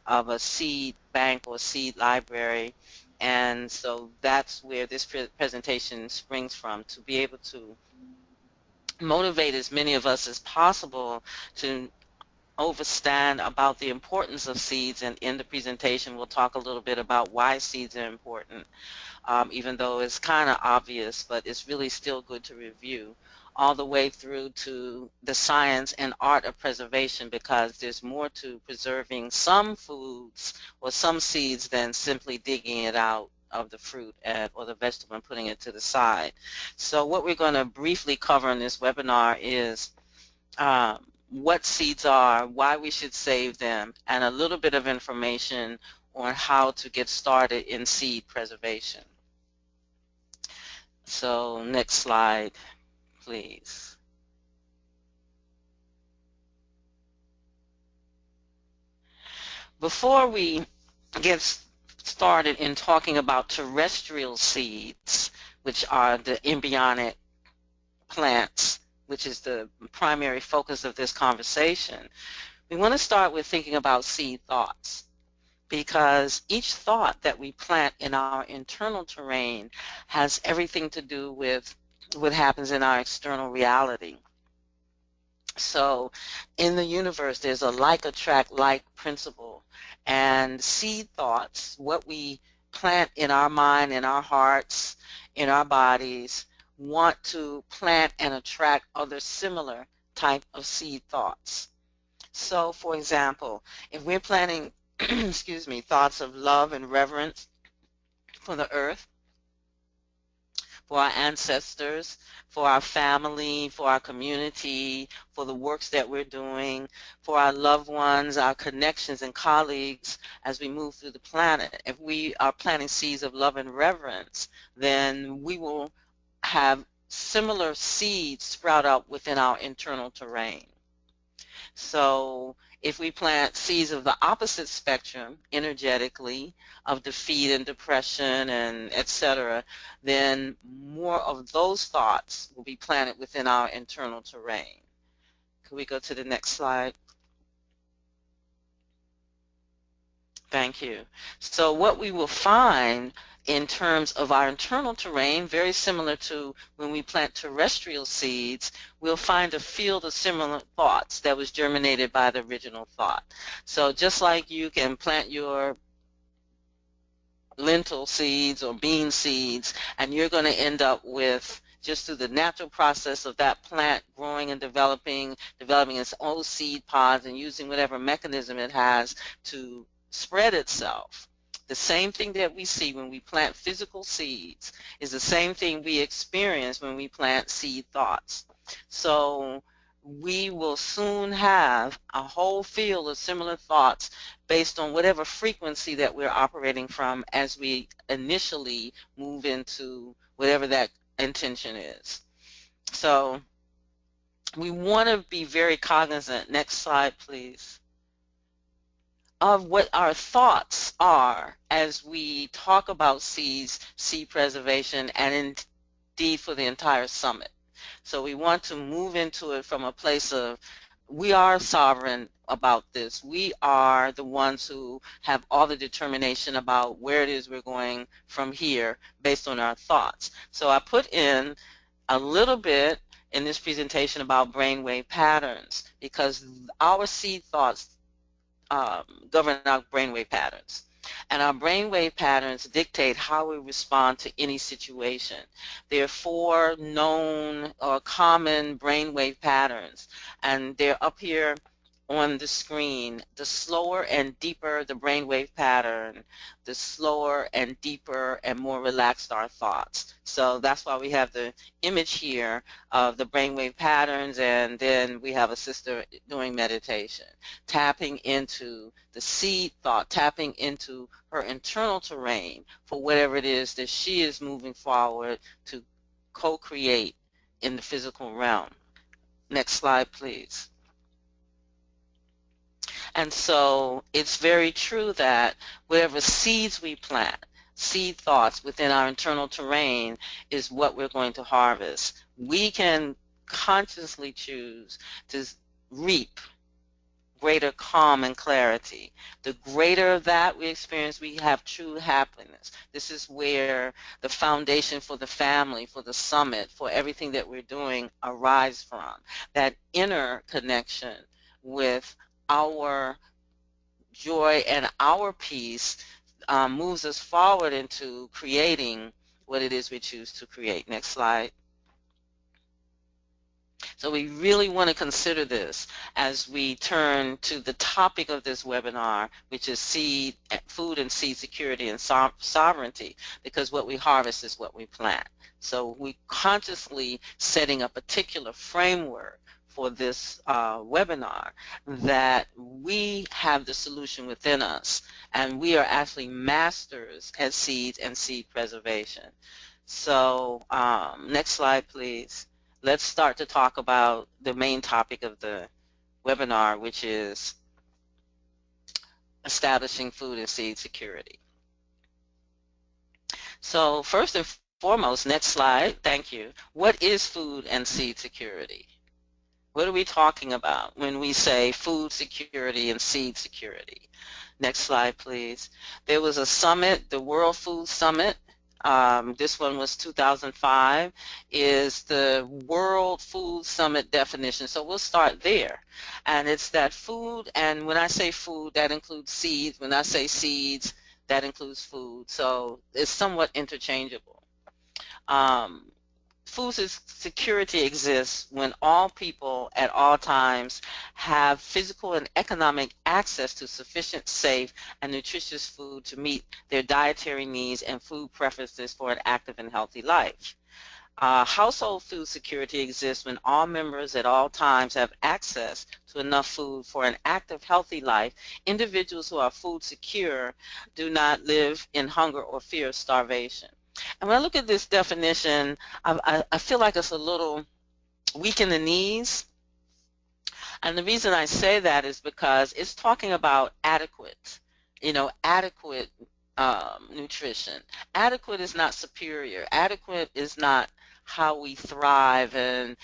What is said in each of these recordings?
of a seed bank or seed library. And so that's where this presentation springs from, to be able to motivate as many of us as possible to understand about the importance of seeds. And in the presentation, we'll talk a little bit about why seeds are important, even though it's kind of obvious, but it's really still good to review, all the way through to the science and art of preservation, because there's more to preserving some foods or some seeds than simply digging it out of the fruit or the vegetable and putting it to the side. So what we're going to briefly cover in this webinar is what seeds are, why we should save them, and a little bit of information on how to get started in seed preservation. So next slide, please. Before we get started in talking about terrestrial seeds, which are the embryonic plants, which is the primary focus of this conversation, we want to start with thinking about seed thoughts, because each thought that we plant in our internal terrain has everything to do with what happens in our external reality. So in the universe, there's a like attract like principle, and seed thoughts, what we plant in our mind, in our hearts, in our bodies, want to plant and attract other similar type of seed thoughts. So for example, if we're planting excuse me, thoughts of love and reverence for the earth, for our ancestors, for our family, for our community, for the works that we're doing, for our loved ones, our connections and colleagues as we move through the planet. If we are planting seeds of love and reverence, then we will have similar seeds sprout up within our internal terrain. So if we plant seeds of the opposite spectrum energetically, of defeat and depression and etc., then more of those thoughts will be planted within our internal terrain. Could we go to the next slide? Thank you. So what we will find in terms of our internal terrain, very similar to when we plant terrestrial seeds, we'll find a field of similar thoughts that was germinated by the original thought. So just like you can plant your lentil seeds or bean seeds, and you're going to end up with, just through the natural process of that plant growing and developing its own seed pods and using whatever mechanism it has to spread itself. The same thing that we see when we plant physical seeds is the same thing we experience when we plant seed thoughts. So we will soon have a whole field of similar thoughts based on whatever frequency that we're operating from as we initially move into whatever that intention is. So we want to be very cognizant, next slide please, of what our thoughts are as we talk about seeds, seed preservation, and indeed for the entire summit. So we want to move into it from a place of, we are sovereign about this. We are the ones who have all the determination about where it is we're going from here based on our thoughts. So I put in a little bit in this presentation about brainwave patterns, because our seed thoughts govern our brainwave patterns. And our brainwave patterns dictate how we respond to any situation. There are 4 known or common brainwave patterns, and they're up here on the screen. The slower and deeper the brainwave pattern, the slower and deeper and more relaxed our thoughts. So that's why we have the image here of the brainwave patterns, and then we have a sister doing meditation, tapping into the seed thought, tapping into her internal terrain for whatever it is that she is moving forward to co-create in the physical realm. Next slide, please. And so it's very true that whatever seeds we plant, seed thoughts within our internal terrain, is what we're going to harvest. We can consciously choose to reap greater calm and clarity. The greater that we experience, we have true happiness. This is where the foundation for the family, for the summit, for everything that we're doing arise from. That inner connection with our joy and our peace moves us forward into creating what it is we choose to create. Next slide. So we really want to consider this as we turn to the topic of this webinar, which is food and seed security and sovereignty, because what we harvest is what we plant. So we consciously setting a particular framework for this webinar that we have the solution within us, and we are actually masters at seeds and seed preservation. So next slide, please. Let's start to talk about the main topic of the webinar, which is establishing food and seed security. So first and foremost, next slide, thank you. What is food and seed security? What are we talking about when we say food security and seed security? Next slide, please. There was a summit, the World Food Summit. This one was 2005, is the World Food Summit definition. So we'll start there. And it's that food, and when I say food, that includes seeds. When I say seeds, that includes food. So it's somewhat interchangeable. Food security exists when all people at all times have physical and economic access to sufficient, safe, and nutritious food to meet their dietary needs and food preferences for an active and healthy life. Household food security exists when all members at all times have access to enough food for an active, healthy life. Individuals who are food secure do not live in hunger or fear of starvation. And when I look at this definition, I feel like it's a little weak in the knees. And the reason I say that is because it's talking about adequate, adequate nutrition. Adequate is not superior. Adequate is not how we thrive and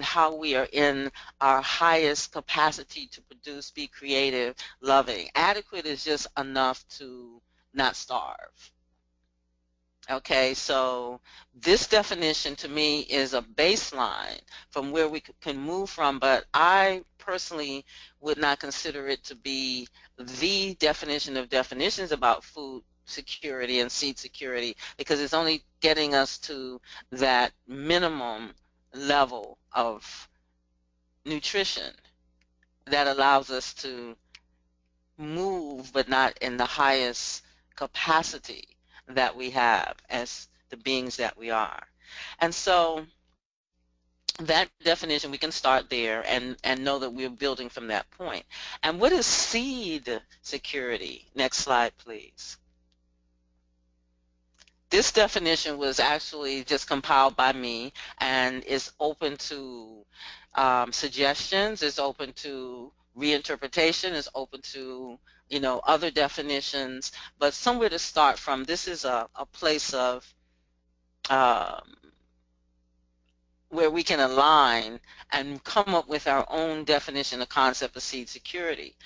how we are in our highest capacity to produce, be creative, loving. Adequate is just enough to not starve. Okay, so this definition to me is a baseline from where we can move from, but I personally would not consider it to be the definition of definitions about food security and seed security, because it's only getting us to that minimum level of nutrition that allows us to move, but not in the highest capacity that we have as the beings that we are. And so that definition, we can start there and know that we're building from that point. And what is seed security? Next slide, please. This definition was actually just compiled by me and is open to suggestions, is open to reinterpretation, is open to other definitions, but somewhere to start from. This is a place of um, where we can align and come up with our own definition of concept of seed security.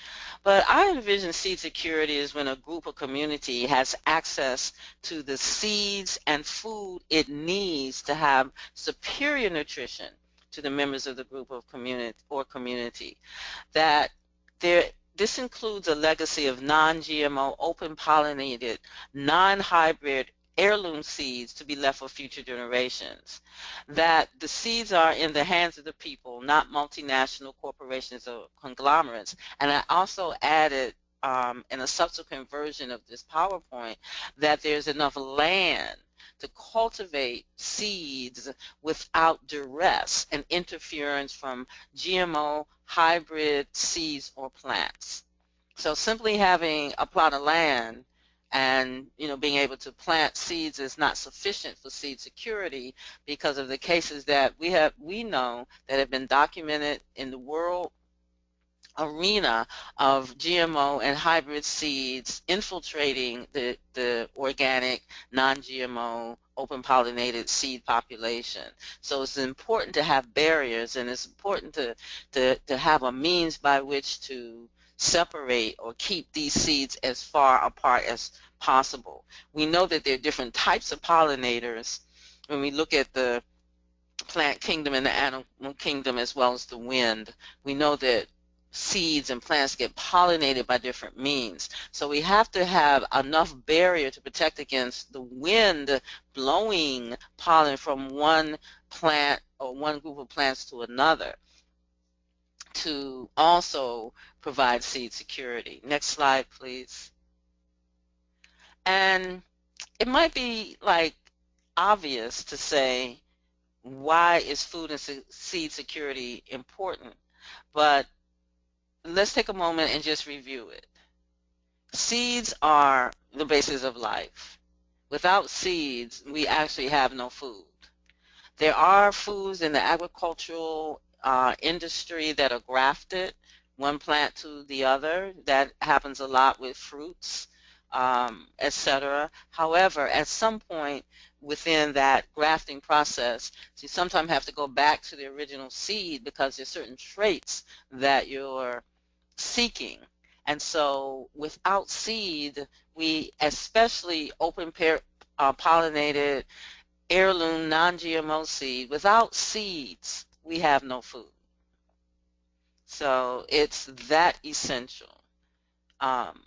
But I envision seed security as when a group or community has access to the seeds and food it needs to have superior nutrition to the members of the group of community. That this includes a legacy of non-GMO, open-pollinated, non-hybrid heirloom seeds to be left for future generations. That the seeds are in the hands of the people, not multinational corporations or conglomerates. And I also added in a subsequent version of this PowerPoint that there's enough land to cultivate seeds without duress and interference from GMO, hybrid seeds or plants. So simply having a plot of land and being able to plant seeds is not sufficient for seed security, because of the cases that we know that have been documented in the world arena of GMO and hybrid seeds infiltrating the organic, non-GMO, open-pollinated seed population. So it's important to have barriers, and it's important to have a means by which to separate or keep these seeds as far apart as possible. We know that there are different types of pollinators when we look at the plant kingdom and the animal kingdom as well as the wind. We know that seeds and plants get pollinated by different means. So we have to have enough barrier to protect against the wind blowing pollen from one plant or one group of plants to another, to also provide seed security. Next slide, please. And it might be like obvious to say, why is food and seed security important? But let's take a moment and just review it. Seeds are the basis of life. Without seeds, we actually have no food. There are foods in the agricultural industry that are grafted, one plant to the other. That happens a lot with fruits, etc. However, at some point within that grafting process, you sometimes have to go back to the original seed because there's certain traits that you're seeking. And so without seed, we, especially open pollinated heirloom non-GMO seed, without seeds, we have no food. So it's that essential um,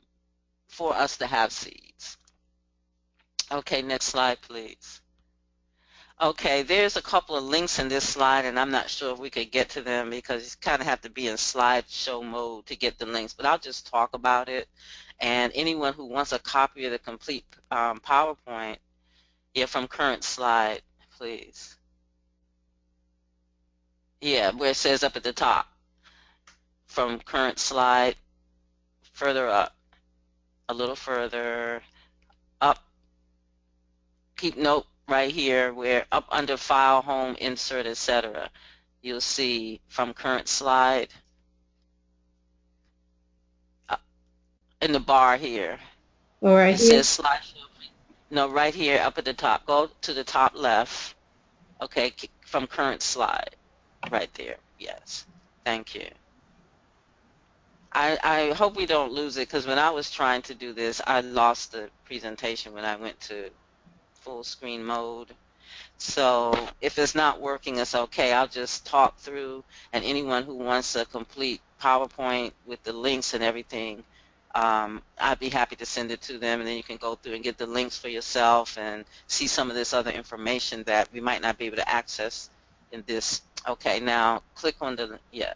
for us to have seeds. Okay, next slide, please. Okay, there's a couple of links in this slide, and I'm not sure if we could get to them because you kind of have to be in slideshow mode to get the links, but I'll just talk about it. And anyone who wants a copy of the complete PowerPoint, yeah, from current slide, please. Yeah, where it says up at the top, from current slide, further up, a little further up, keep note right here where up under file, home, insert, etc. You'll see from current slide in the bar here. All right It here. says slideshow. No, right here up at the top. Go to the top left. Okay, from current slide. Right there. Yes. Thank you. I hope we don't lose it because when I was trying to do this, I lost the presentation when I went to full screen mode. So if it's not working, it's okay. I'll just talk through, and anyone who wants a complete PowerPoint with the links and everything, I'd be happy to send it to them, and then you can go through and get the links for yourself and see some of this other information that we might not be able to access in this. Okay, now click on the, yeah.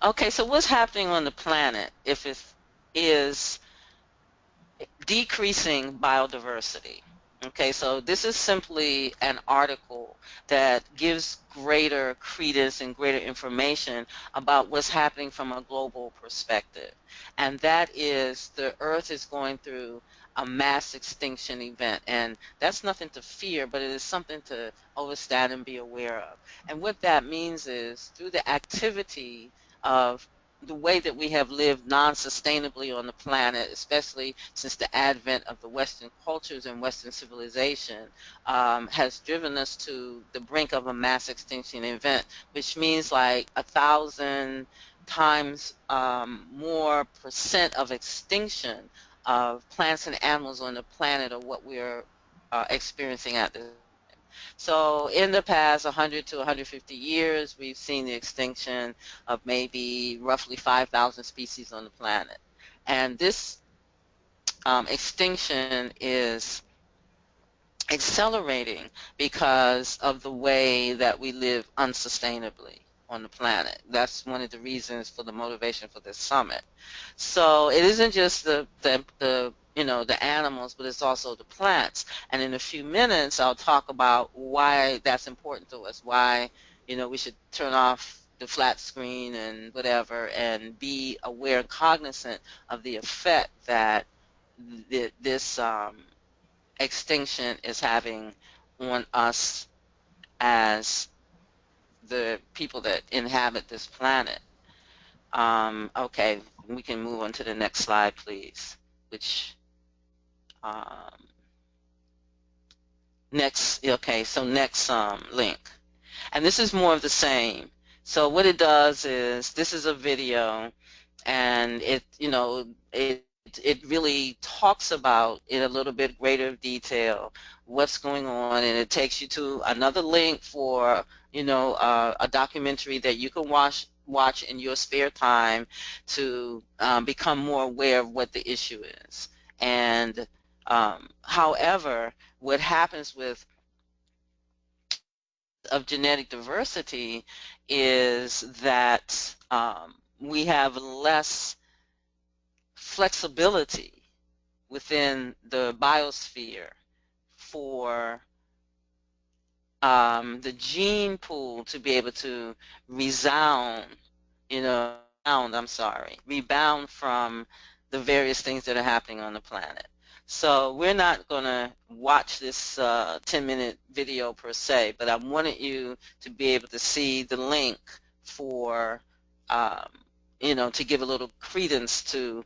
Okay, so what's happening on the planet if it is decreasing biodiversity? Okay, so this is simply an article that gives greater credence and greater information about what's happening from a global perspective. And that is the Earth is going through a mass extinction event. And that's nothing to fear, but it is something to overstand and be aware of. And what that means is through the activity of the way that we have lived non-sustainably on the planet, especially since the advent of the Western cultures and Western civilization, has driven us to the brink of a mass extinction event, which means like 1,000 times more percent of extinction of plants and animals on the planet of what we're experiencing at this. So in the past 100 to 150 years, we've seen the extinction of maybe roughly 5,000 species on the planet. And this extinction is accelerating because of the way that we live unsustainably on the planet. That's one of the reasons for the motivation for this summit. So it isn't just the the animals, but it's also the plants. And in a few minutes, I'll talk about why that's important to us. Why we should turn off the flat screen and whatever, and be aware and cognizant of the effect that this extinction is having on us as the people that inhabit this planet. Okay, we can move on to the next slide, please. Which um, next? Okay, so next link, and this is more of the same. So what it does is this is a video And it really talks about in a little bit greater detail what's going on, and it takes you to another link for a documentary that you can watch in your spare time to become more aware of what the issue is. And however, what happens with of genetic diversity is that we have less flexibility within the biosphere for the gene pool to be able to resound, rebound from the various things that are happening on the planet. So we're not going to watch this 10-minute video per se, but I wanted you to be able to see the link for, um, to give a little credence to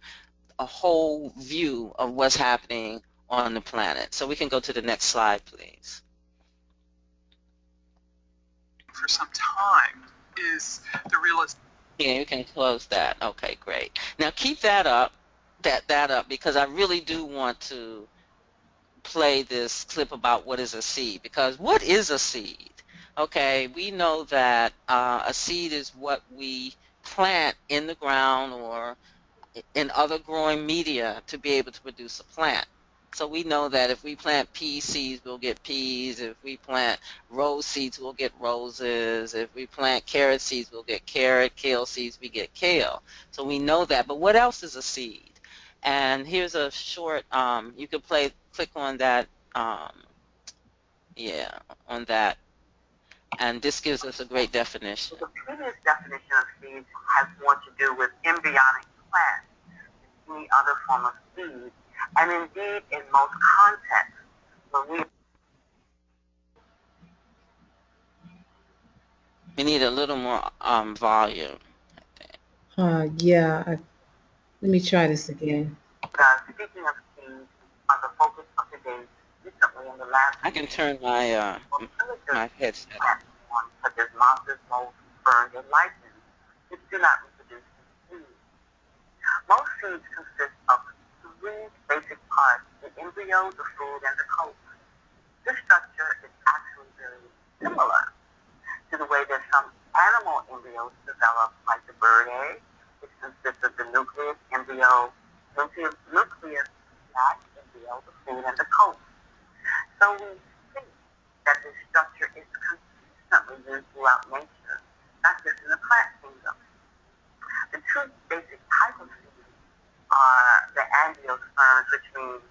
a whole view of what's happening on the planet. So we can go to the next slide, please. For some time is the realization. Yeah, you can close that. Okay, great. Now keep that up, that up, because I really do want to play this clip about what is a seed. Because what is a seed? Okay, we know that a seed is what we plant in the ground or in other growing media to be able to produce a plant. So we know that if we plant pea seeds, we'll get peas. If we plant rose seeds, we'll get roses. If we plant carrot seeds, we'll get carrot. Kale seeds, we get kale. So we know that. But what else is a seed? And here's a short, you can click on that, yeah, on that. And this gives us a great definition. The previous definition of seeds has more to do with embryonic plants, any other form of seed. And indeed, in most contexts, when We need a little more volume. Yeah, let me try this again. Speaking of seeds, are the focus of today's recently in the last I can turn my my headset. platforms such as mosses, molds, ferns, and lichens, which do not reproduce in seeds. Most seeds consist of three basic parts: the embryo, the fruit, and the coat. This structure is actually very similar to the way that some animal embryos develop, like the bird egg, which consists of the nucleus, embryo, nucleus, embryo, the fruit, and the coat. So we see that this structure is consistently used throughout nature, not just in the plant kingdom. The two basic types of seeds are the angiosperms, which means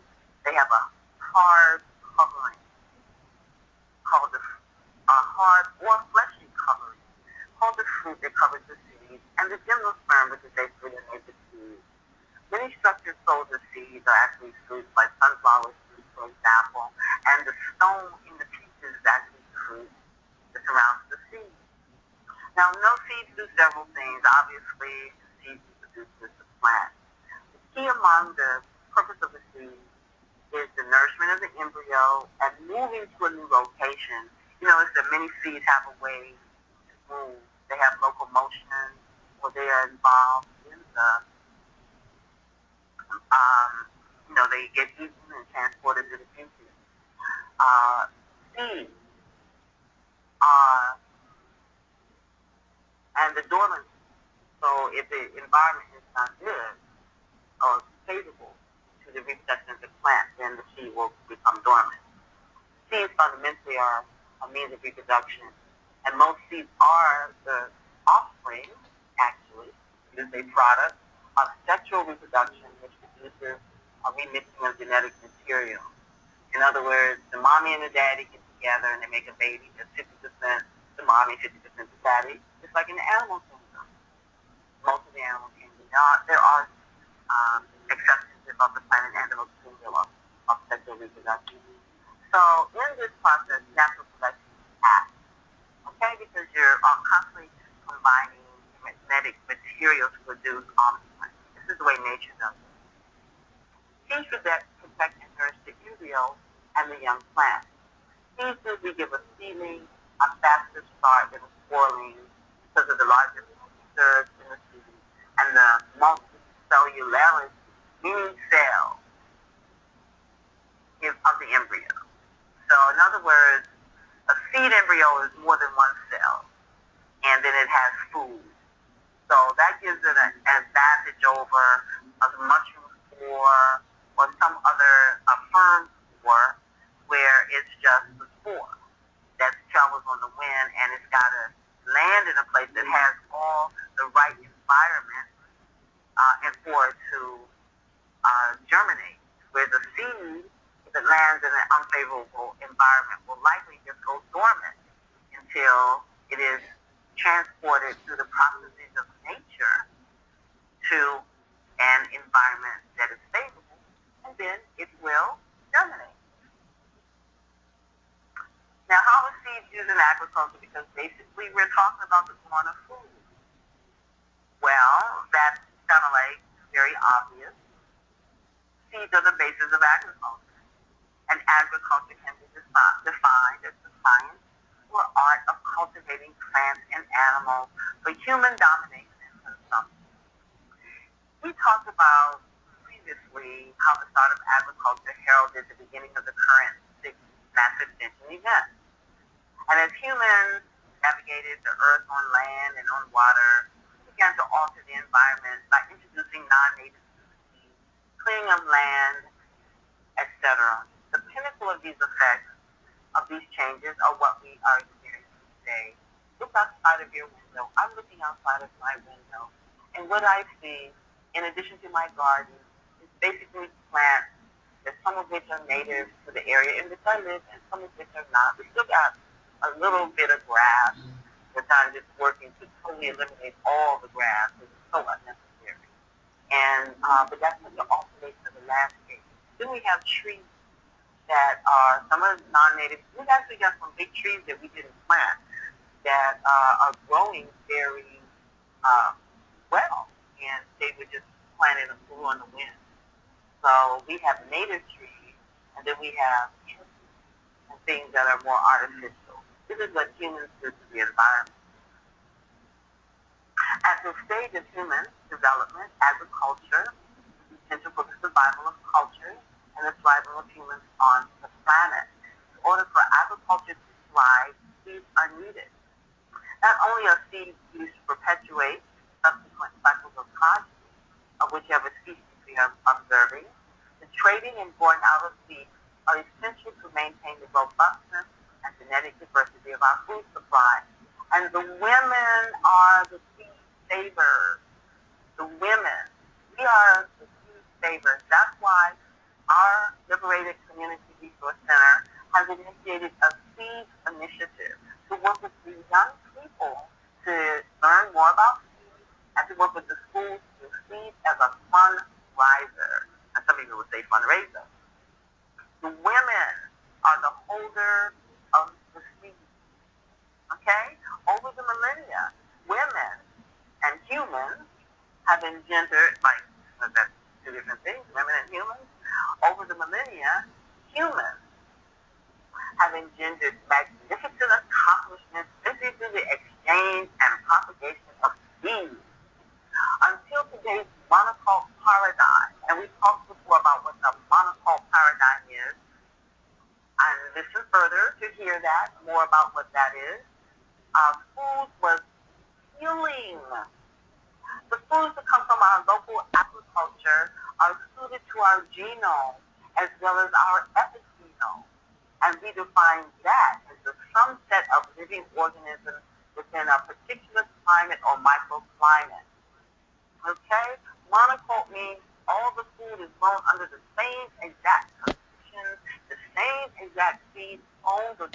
they have a hard covering called a hard or fleshy covering called the fruit that covers the seed, and the gymnosperm, which is basically a naked seed. Many structured soils of seeds are actually fruits, like sunflower seeds, for example, and the stone in the peaches is actually fruit that surrounds the seed. Now, no seeds do several things. Obviously, the seed reproduces the plant. The key among the purpose of the seed is the nourishment of the embryo and moving to a new location. You know, it's that many seeds have a way to move. They have locomotion, or they are involved in the, they get eaten and transported to the future. Seeds are, and the dormant. So if the environment is not good or favorable to the reproduction of the plant, then the seed will become dormant. Seeds fundamentally are a means of reproduction, and most seeds are the offspring, actually, is a product of sexual reproduction, which produces a remixing of genetic material. In other words, the mommy and the daddy get together and they make a baby that's 50% the mommy, 50% the daddy, just like in the animal kingdom. Most of the animal kingdom. There are exceptions of the planet animal kingdom of sexual reproduction. So in this process, natural selection acts, okay, because you're constantly combining genetic material to produce offspring. This is the way nature does it. Seeds protect and nourish the embryo and the young plant. Seeds usually give a seedling a faster start than a spoiling because of the larger surge in the seed, and the multicellularity, meaning cell, of the embryo. So in other words, a seed embryo is more than one cell, and then it has food. So that gives it an advantage over a mushroom spore or some other fern spore where it's just the spore that travels on the wind, and it's got to land in a place that has all the right environment and for it to germinate. Where the seed, if it lands in an unfavorable environment, will likely just go dormant until it is transported through the processes of nature to an environment that is favorable, and then it will germinate. Now, how are seeds used in agriculture? Because basically we're talking about the corn of food. Well, that's kind of like very obvious. Seeds are the basis of agriculture. And agriculture can be defined as the science or art of cultivating plants and animals for human domination and consumption. We talked about previously how the start of agriculture heralded the beginning of the current sixth mass extinction event. And as humans navigated the earth on land and on water, we began to alter the environment by introducing non-native species, clearing of land, etc. The pinnacle of these effects of these changes are what we are experiencing today. Look outside of your window. I'm looking outside of my window. And what I see, in addition to my garden, is basically plants, that some of which are native to the area in which I live and some of which are not. We still got a little bit of grass, which I'm just working to totally eliminate all the grass because it's so unnecessary. And but that's such an alteration of the landscape. Then we have trees that are some are non-native. We've actually got some big trees that we didn't plant that are growing very well, and they were just planted and blew on the wind. So we have native trees, and then we have and things that are more artificial. This is what humans do to the environment. At this stage of human development, agriculture is essential for the survival of culture and the survival of humans on the planet. In order for agriculture to thrive, seeds are needed. Not only are seeds used to perpetuate subsequent cycles of progeny of whichever species we are observing, the trading and born out of seeds are essential to maintain the robustness and genetic diversity of our food supply. And the women are the seed savers. The women, we are the seed savers. That's why our Liberated Community Resource Center has initiated a seed initiative to work with the young people to learn more about seeds and to work with the schools to seed as a fundraiser. And some people would say fundraiser. The women are the holders of the seed. Okay? Over the millennia, women and humans have engendered, like, that's two different things, women and humans. Over the millennia, humans have engendered magnificent accomplishments simply through the exchange and propagation of seeds. Until today's monoculture paradigm, and we talked before about what the monoculture paradigm is, and listen further to hear that, more about what that is. Food was healing. The foods that come from our local agriculture are suited to our genome as well as our epigenome. And we define that as the sum set of living organisms within a particular climate or microclimate. Okay? Monoculture means all the food is grown under the same exact conditions, the same exact seeds, owned or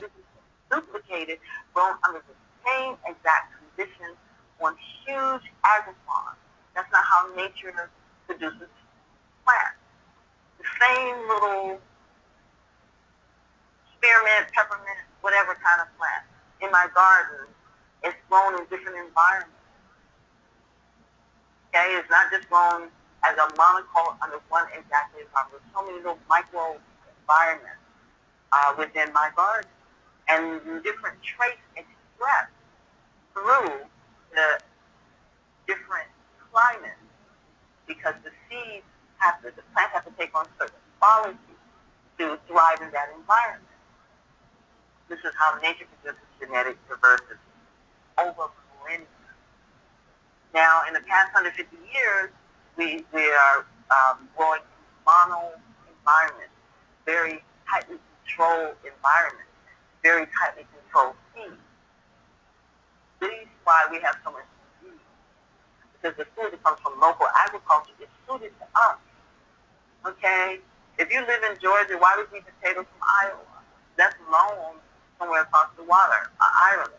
duplicated, grown under the same exact conditions on huge agri-farms. That's not how nature produces plants. The same little spearmint, peppermint, whatever kind of plant. In my garden, it's grown in different environments. Okay, it's not just grown as a monoculture under one exact environment. There's so many little micro environments within my garden, and different traits expressed through the different climate, because the seeds the plant have to take on certain qualities to thrive in that environment. This is how nature produces genetic diversity over millennia. Now, in the past 150 years, we are growing in mono environments, very tightly controlled environments, very tightly controlled seeds. This is why we have so much disease, because the food that comes from local agriculture is suited to us. Okay? If you live in Georgia, why would you eat potatoes from Iowa? That's loan somewhere across the water, Ireland.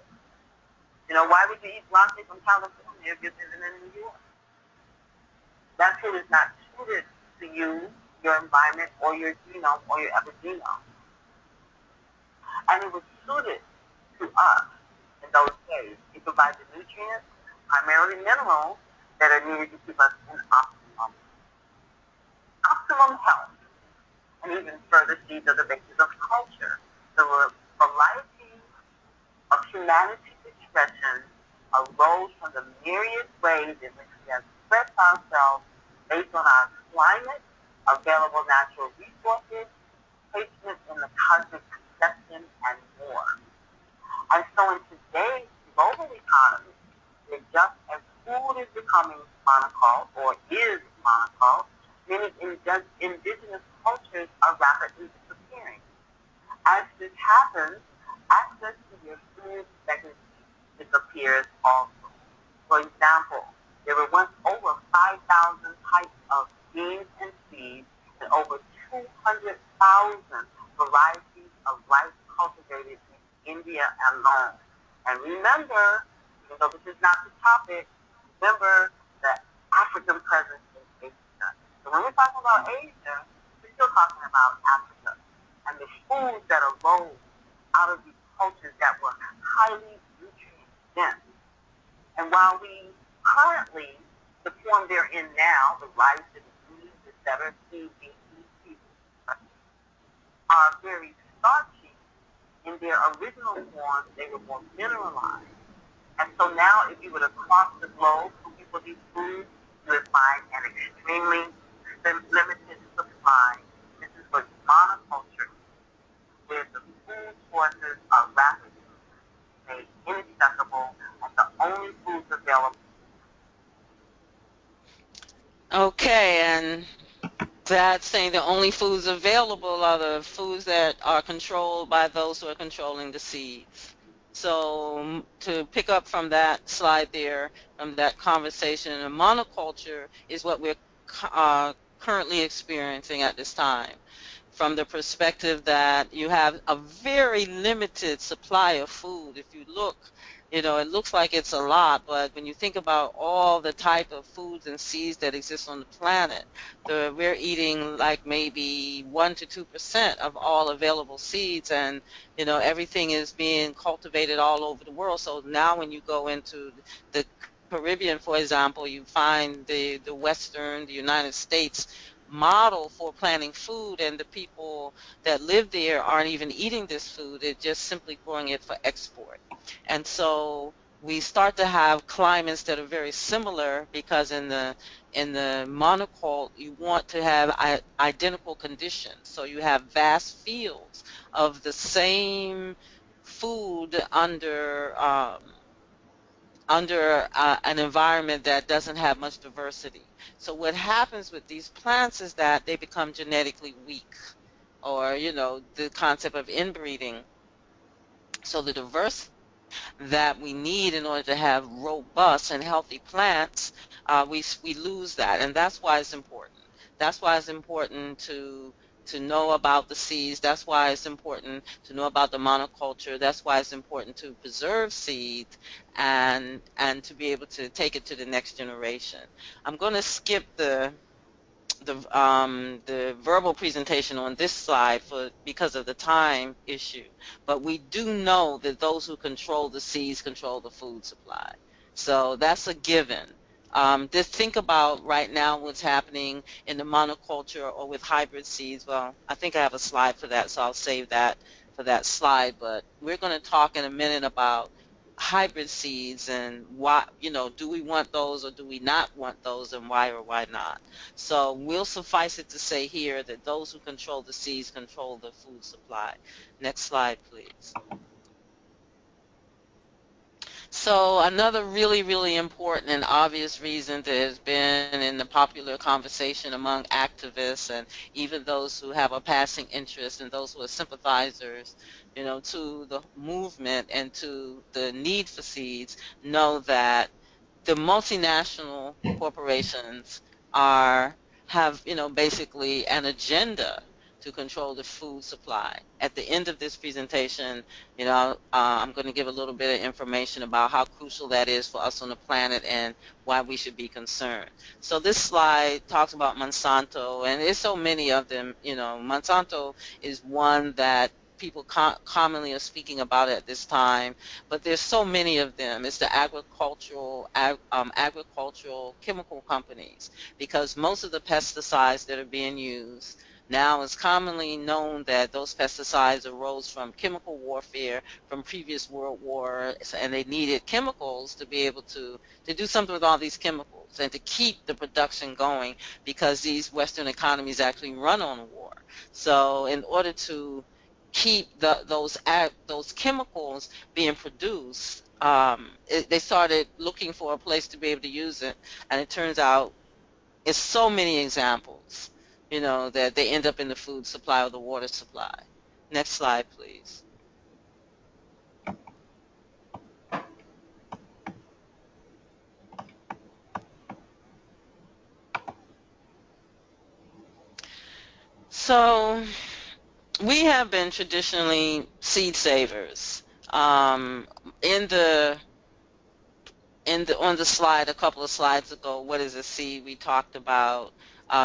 You know, why would you eat broccoli from California if you're living in New York? That food is not suited to you, your environment, or your genome, or your epigenome. And it was suited to us in those days. It provides the nutrients, primarily minerals, that are needed to keep us in optimum health. And even further, seeds are the basis of culture. The variety of humanity's expression arose from the myriad ways in which we have expressed ourselves based on our climate, available natural resources, placement in the cosmic conception, and more. And so in today's global economy, just as food is becoming monoculture, or is monoculture, many indigenous cultures are rapidly disappearing. As this happens, access to your food disappears also. For example, there were once over 5,000 types of beans and seeds and over 200,000 varieties of rice cultivated in India alone. And remember, even though this is not the topic, remember the African presence in Asia. So when we're talking about Asia, we're still talking about Africa and the foods that arose out of these cultures that were highly nutrient dense. And while we currently, the form they're in now, the rice and the beans, etc., are very starchy. In their original form, they were more mineralized. And so now, if you were to cross the globe looking for these foods, you would find an extremely limited supply. This is what monoculture is, where the food sources are rapidly made inaccessible and the only foods available. Okay, and that's saying the only foods available are the foods that are controlled by those who are controlling the seeds. So to pick up from that slide there, from that conversation, a monoculture is what we're currently experiencing at this time, from the perspective that you have a very limited supply of food. If you look, you know, it looks like it's a lot, but when you think about all the type of foods and seeds that exist on the planet, we're eating like maybe 1 to 2% of all available seeds, and you know everything is being cultivated all over the world. So now when you go into the Caribbean, for example, you find the the United States model for planting food, and the people that live there aren't even eating this food. They're just simply growing it for export. And so we start to have climates that are very similar, because in the monoculture you want to have identical conditions. So you have vast fields of the same food under an environment that doesn't have much diversity. So what happens with these plants is that they become genetically weak, or you know, the concept of inbreeding. So the diversity that we need in order to have robust and healthy plants, we lose that, and that's why it's important. That's why it's important to know about the seeds. That's why it's important to know about the monoculture. That's why it's important to preserve seeds and to be able to take it to the next generation. I'm going to skip the verbal presentation on this slide because of the time issue, but we do know that those who control the seeds control the food supply. So that's a given. Just think about right now what's happening in the monoculture or with hybrid seeds. Well, I think I have a slide for that, so I'll save that for that slide. But we're going to talk in a minute about hybrid seeds and why, do we want those or do we not want those, and why or why not. So we'll suffice it to say here that those who control the seeds control the food supply. Next slide, please. So another really, really important and obvious reason that has been in the popular conversation among activists and even those who have a passing interest and those who are sympathizers, to the movement and to the need for seeds, know that the multinational corporations are have basically an agenda to control the food supply. At the end of this presentation, I'm going to give a little bit of information about how crucial that is for us on the planet and why we should be concerned. So this slide talks about Monsanto, and there's so many of them. Monsanto is one that people commonly are speaking about at this time, but there's so many of them. It's the agricultural chemical companies, because most of the pesticides that are being used now, it's commonly known that those pesticides arose from chemical warfare from previous world wars, and they needed chemicals to be able to do something with all these chemicals and to keep the production going, because these Western economies actually run on war. So in order to keep those chemicals being produced, they started looking for a place to be able to use it, and it turns out it's so many examples, that they end up in the food supply or the water supply. Next slide, please. So we have been traditionally seed savers. In the on the slide a couple of slides ago, what is a seed? We talked about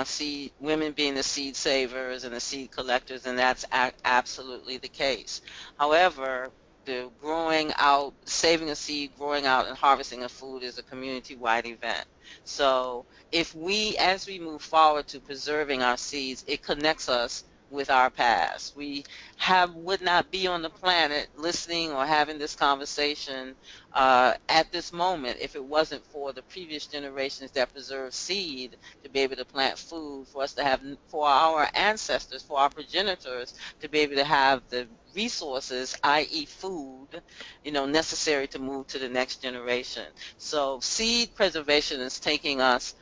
seed women being the seed savers and the seed collectors, and that's absolutely the case. However, the growing out, saving a seed, growing out, and harvesting of food is a community-wide event. So if we, as we move forward to preserving our seeds, it connects us with our past. We would not be on the planet listening or having this conversation at this moment if it wasn't for the previous generations that preserved seed to be able to plant food for us to have, for our ancestors, for our progenitors to be able to have the resources, i.e. food, necessary to move to the next generation. So seed preservation is taking us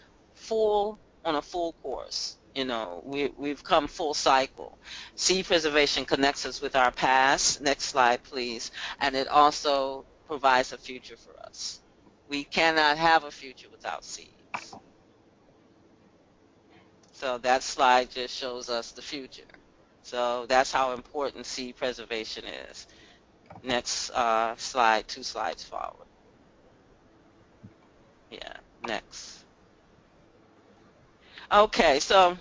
on a full course. We've come full cycle. Seed preservation connects us with our past. Next slide, please. And it also provides a future for us. We cannot have a future without seeds. So that slide just shows us the future. So that's how important seed preservation is. Next slide, 2 slides forward. Yeah, next. Okay, so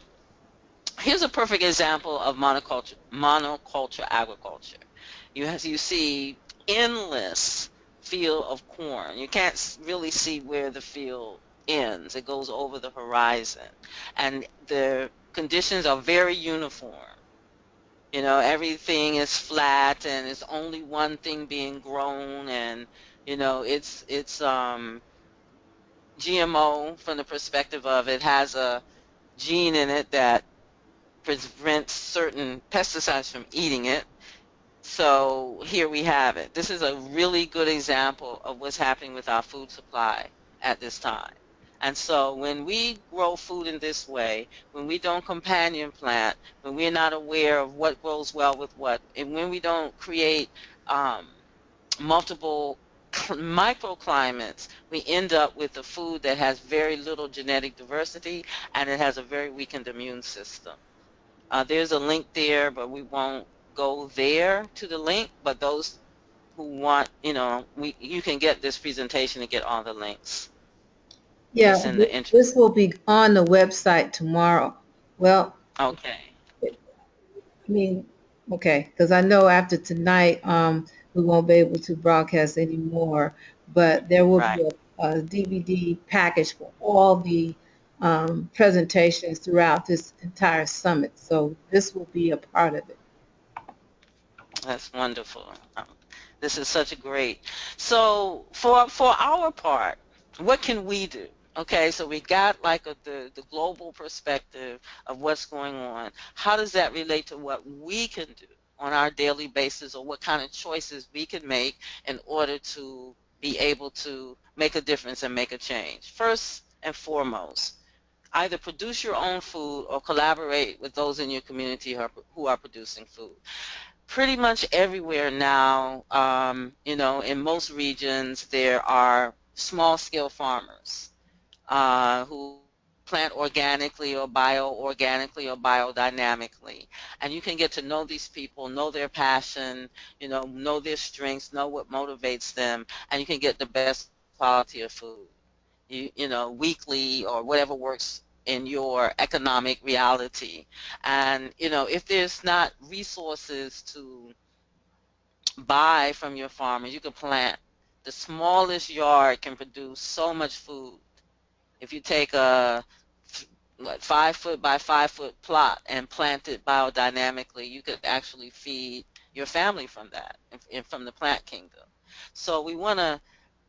here's a perfect example of monoculture agriculture. You see endless field of corn. You can't really see where the field ends. It goes over the horizon, and the conditions are very uniform. Everything is flat, and it's only one thing being grown, and it's GMO from the perspective of it has a gene in it that prevents certain pesticides from eating it. So here we have it. This is a really good example of what's happening with our food supply at this time. And so when we grow food in this way, when we don't companion plant, when we're not aware of what grows well with what, and when we don't create um, multiple microclimates, we end up with a food that has very little genetic diversity, and it has a very weakened immune system. There's a link there, but we won't go there to the link. But those who want, you can get this presentation and get all the links. Yeah, It's in the intro. this will be on the website tomorrow. Well, Okay, I mean, okay, because I know after tonight, we won't be able to broadcast anymore, but there will right. be a DVD package for all the presentations throughout this entire summit. So this will be a part of it. That's wonderful. This is such a great. So for our part, what can we do? Okay, so we got like the global perspective of what's going on. How does that relate to what we can do on our daily basis, or what kind of choices we can make in order to be able to make a difference and make a change? First and foremost, either produce your own food or collaborate with those in your community who are producing food. Pretty much everywhere now, in most regions, there are small scale farmers who plant organically or bioorganically or biodynamically. And you can get to know these people, know their passion, know their strengths, know what motivates them, and you can get the best quality of food. Weekly or whatever works in your economic reality. And, if there's not resources to buy from your farmers, you can plant. The smallest yard can produce so much food. If you take a 5 foot by 5 foot plot and plant it biodynamically, you could actually feed your family from that and from the plant kingdom. So we want to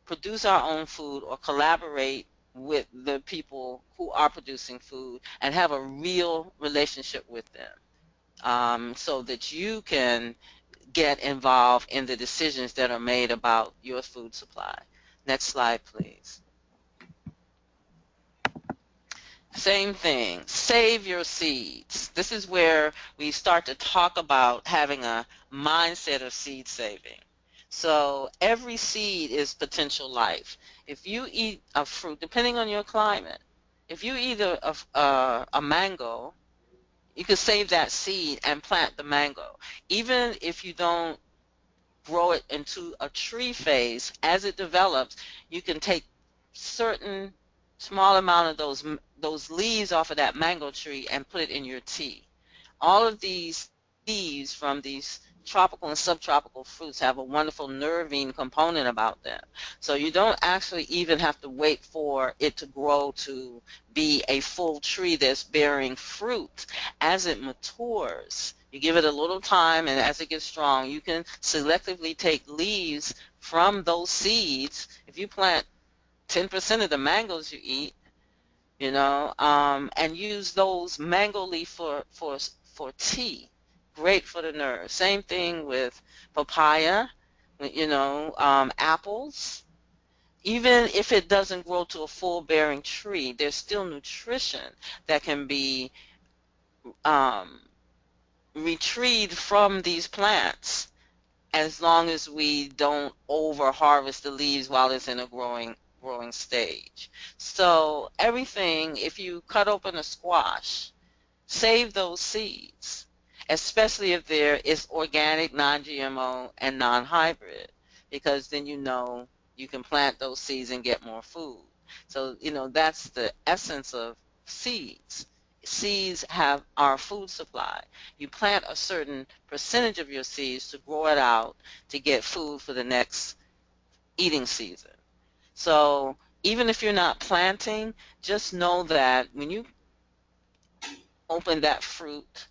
produce our own food or collaborate with the people who are producing food and have a real relationship with them, so that you can get involved in the decisions that are made about your food supply. Next slide, please. Same thing. Save your seeds. This is where we start to talk about having a mindset of seed saving. So every seed is potential life. If you eat a fruit, depending on your climate, if you eat a mango, you can save that seed and plant the mango. Even if you don't grow it into a tree phase, as it develops, you can take certain small amount of those leaves off of that mango tree and put it in your tea. All of these leaves from these tropical and subtropical fruits have a wonderful nervine component about them. So you don't actually even have to wait for it to grow to be a full tree that's bearing fruit. As it matures, you give it a little time, and as it gets strong, you can selectively take leaves from those seeds. If you plant 10% of the mangoes you eat, and use those mango leaf for tea. Great for the nerves. Same thing with papaya, apples. Even if it doesn't grow to a full bearing tree, there's still nutrition that can be um, retrieved from these plants, as long as we don't over harvest the leaves while it's in a growing stage. So everything, if you cut open a squash, save those seeds, especially if there is organic, non-GMO, and non-hybrid, because then you can plant those seeds and get more food. So, that's the essence of seeds. Seeds have our food supply. You plant a certain percentage of your seeds to grow it out to get food for the next eating season. So even if you're not planting, just know that when you open that fruit,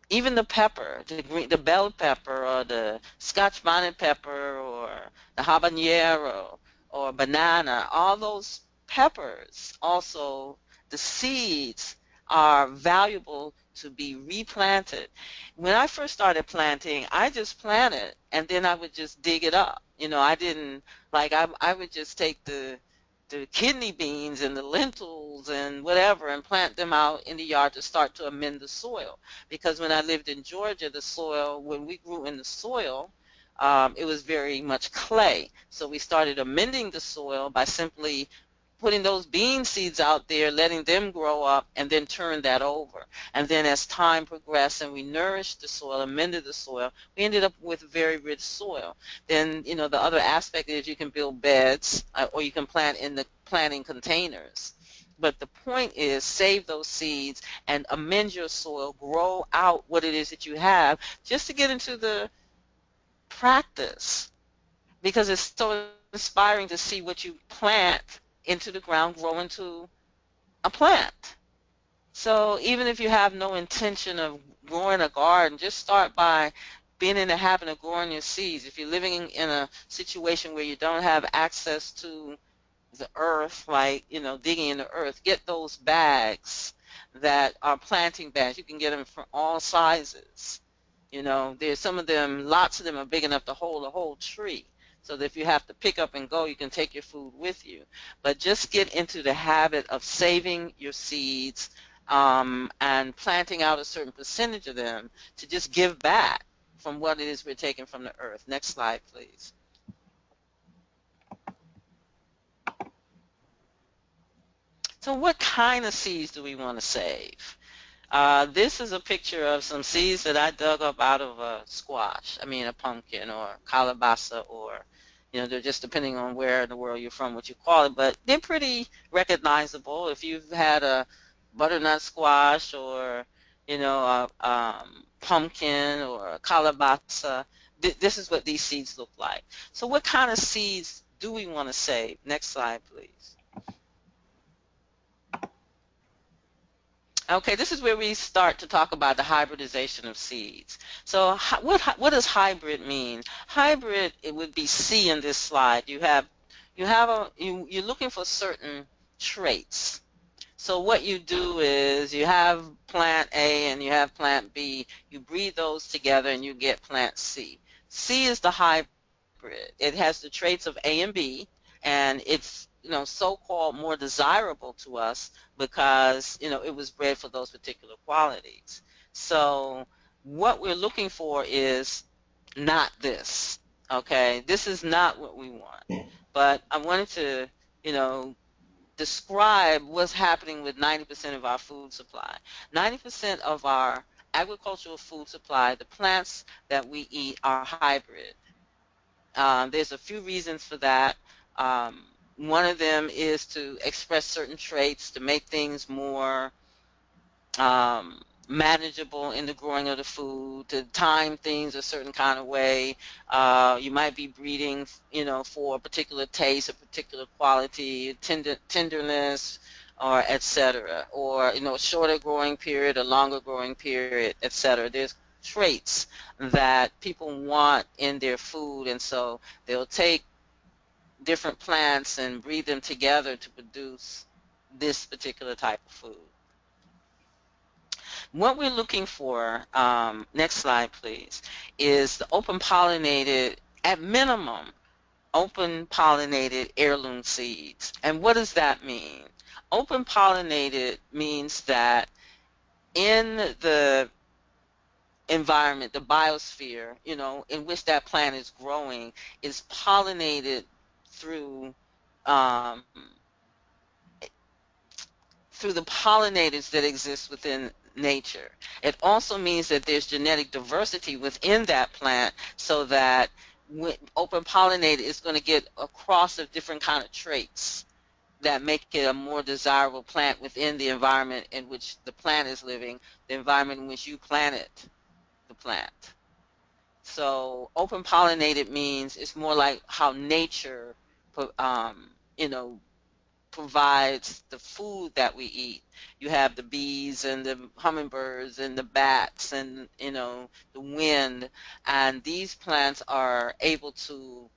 even the pepper, the bell pepper or the Scotch bonnet pepper or the habanero or banana, all those peppers, also the seeds are valuable to be replanted. When I first started planting, I just planted and then I would just dig it up. I didn't I would just take the kidney beans and the lentils and whatever and plant them out in the yard to start to amend the soil. Because when I lived in Georgia, the soil, when we grew in the soil, it was very much clay. So we started amending the soil by simply putting those bean seeds out there, letting them grow up, and then turn that over. And then as time progressed and we nourished the soil, amended the soil, we ended up with very rich soil. Then, the other aspect is you can build beds, or you can plant in the planting containers. But the point is, save those seeds and amend your soil, grow out what it is that you have, just to get into the practice. Because it's so inspiring to see what you plant into the ground grow into a plant. So even if you have no intention of growing a garden, just start by being in the habit of growing your seeds, if you're living in a situation where you don't have access to the earth, like, digging in the earth, get those bags that are planting bags. You can get them from all sizes. There's some of them, lots of them are big enough to hold a whole tree. So that if you have to pick up and go, you can take your food with you. But just get into the habit of saving your seeds, and planting out a certain percentage of them to just give back from what it is we're taking from the earth. Next slide, please. So what kind of seeds do we want to save? This is a picture of some seeds that I dug up out of a squash, a pumpkin or calabaza, or, they're just depending on where in the world you're from, what you call it, but they're pretty recognizable. If you've had a butternut squash, or, a pumpkin or a calabaza, this is what these seeds look like. So what kind of seeds do we want to save? Next slide, please. Okay, this is where we start to talk about the hybridization of seeds. So what does hybrid mean? Hybrid, it would be C in this slide. You're looking for certain traits. So what you do is you have plant A and you have plant B. You breed those together and you get plant C. C is the hybrid. It has the traits of A and B, and it's so-called more desirable to us because it was bred for those particular qualities. So what we're looking for is not this. Okay, this is not what we want. But I wanted to describe what's happening with 90% of our food supply. 90% of our agricultural food supply, the plants that we eat, are hybrid. There's a few reasons for that. One of them is to express certain traits to make things more manageable in the growing of the food, to time things a certain kind of way. You might be breeding, for a particular taste, a particular quality, tenderness, or etc. Or, a shorter growing period, a longer growing period, etc. There's traits that people want in their food, and so they'll take different plants and breed them together to produce this particular type of food. What we're looking for, next slide please, is the open pollinated, at minimum, open pollinated heirloom seeds. And what does that mean? Open pollinated means that in the environment, the biosphere, in which that plant is growing, is pollinated through um, through the pollinators that exist within nature. It also means that there's genetic diversity within that plant, so that when open pollinated is going to get a cross of different kind of traits that make it a more desirable plant within the environment in which the plant is living, the environment in which you planted the plant. So open pollinated means it's more like how nature, you know, provides the food that we eat. You have the bees and the hummingbirds and the bats and the wind, and these plants are able to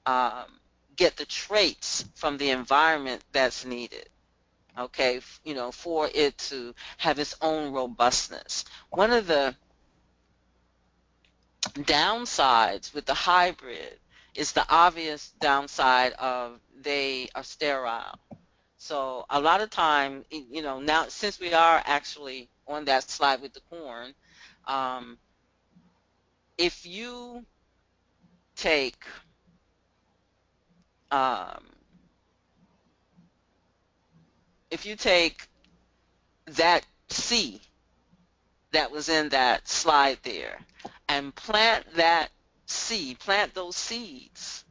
um, get the traits from the environment that's needed. Okay, for it to have its own robustness. One of the downsides with the hybrid is the obvious downside of they are sterile. So a lot of time, now since we are actually on that slide with the corn, um, if you take um, if you take that seed that was in that slide there and plant those seeds,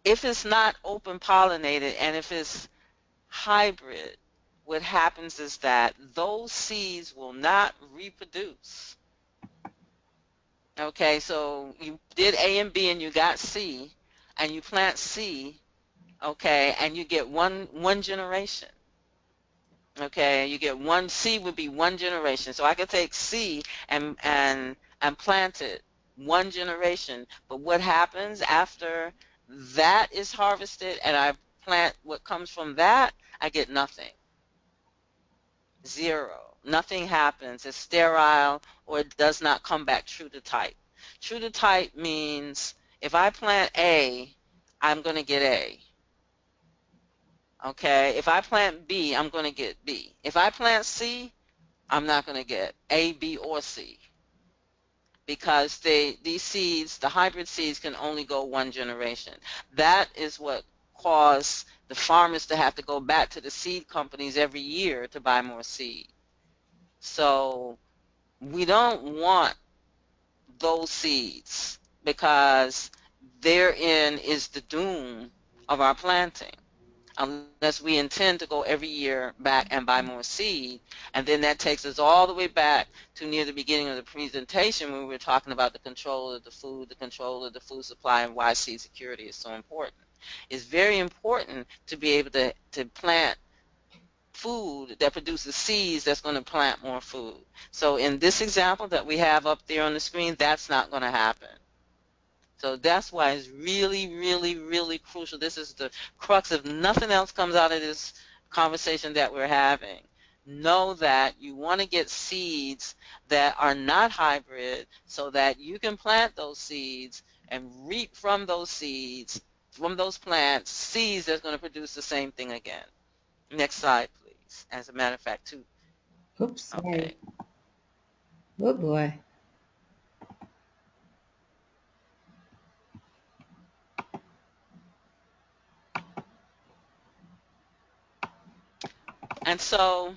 if it's not open pollinated and if it's hybrid, what happens is that those seeds will not reproduce. Okay, so you did A and B and you got C, and you plant C, okay, and you get one generation. Okay, you get one. C would be one generation. So I could take C and and plant it one generation. But what happens after that is harvested and I plant what comes from that? I get nothing. Zero. Nothing happens. It's sterile, or it does not come back true to type. True to type means if I plant A, I'm going to get A. Okay? If I plant B, I'm going to get B. If I plant C, I'm not going to get A, B, or C, because these seeds, the hybrid seeds, can only go one generation. That is what caused the farmers to have to go back to the seed companies every year to buy more seed. So we don't want those seeds, because therein is the doom of our planting, unless we intend to go every year back and buy more seed. And then that takes us all the way back to near the beginning of the presentation, when we were talking about the control of the food, the control of the food supply, and why seed security is so important. It's very important to be able to plant food that produces seeds that's going to plant more food. So in this example that we have up there on the screen, that's not going to happen. So that's why it's really, really, really crucial. This is the crux. If nothing else comes out of this conversation that we're having, know that you want to get seeds that are not hybrid, so that you can plant those seeds and reap from those seeds, from those plants, seeds that's going to produce the same thing again. Next slide, please. As a matter of fact, too. Oops, Okay. sorry. Oh boy. And so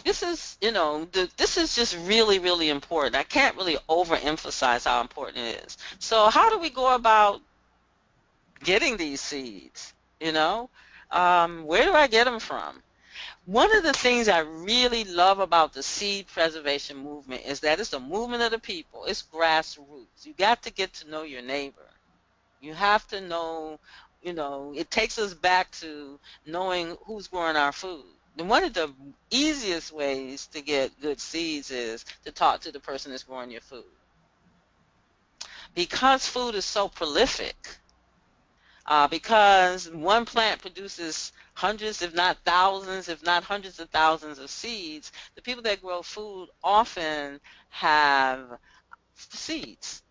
this is, this is just really, really important. I can't really overemphasize how important it is. So how do we go about getting these seeds? Where do I get them from? One of the things I really love about the seed preservation movement is that it's a movement of the people. It's grassroots. You got to get to know your neighbor. You have to know, it takes us back to knowing who's growing our food. And one of the easiest ways to get good seeds is to talk to the person that's growing your food. Because food is so prolific, because one plant produces hundreds, if not thousands, if not hundreds of thousands of seeds, the people that grow food often have seeds.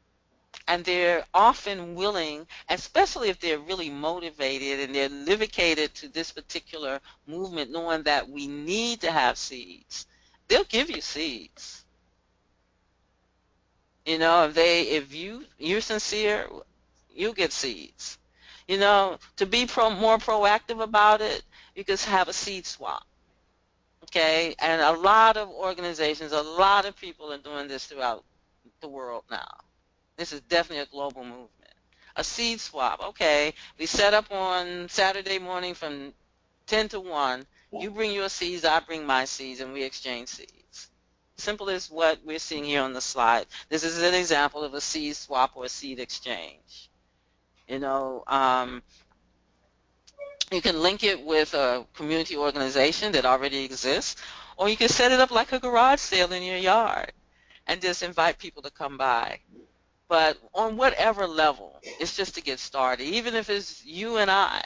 And they're often willing, especially if they're really motivated and they're dedicated to this particular movement, knowing that we need to have seeds, they'll give you seeds. If you're sincere, you'll get seeds. To be more proactive about it, you could have a seed swap. Okay, and a lot of organizations, a lot of people are doing this throughout the world now. This is definitely a global movement. A seed swap. Okay, we set up on Saturday morning from 10 to 1. You bring your seeds, I bring my seeds, and we exchange seeds. Simple as what we're seeing here on the slide. This is an example of a seed swap or a seed exchange. You know, um, you can link it with a community organization that already exists, or you can set it up like a garage sale in your yard and just invite people to come by. But on whatever level, it's just to get started. Even if it's you and I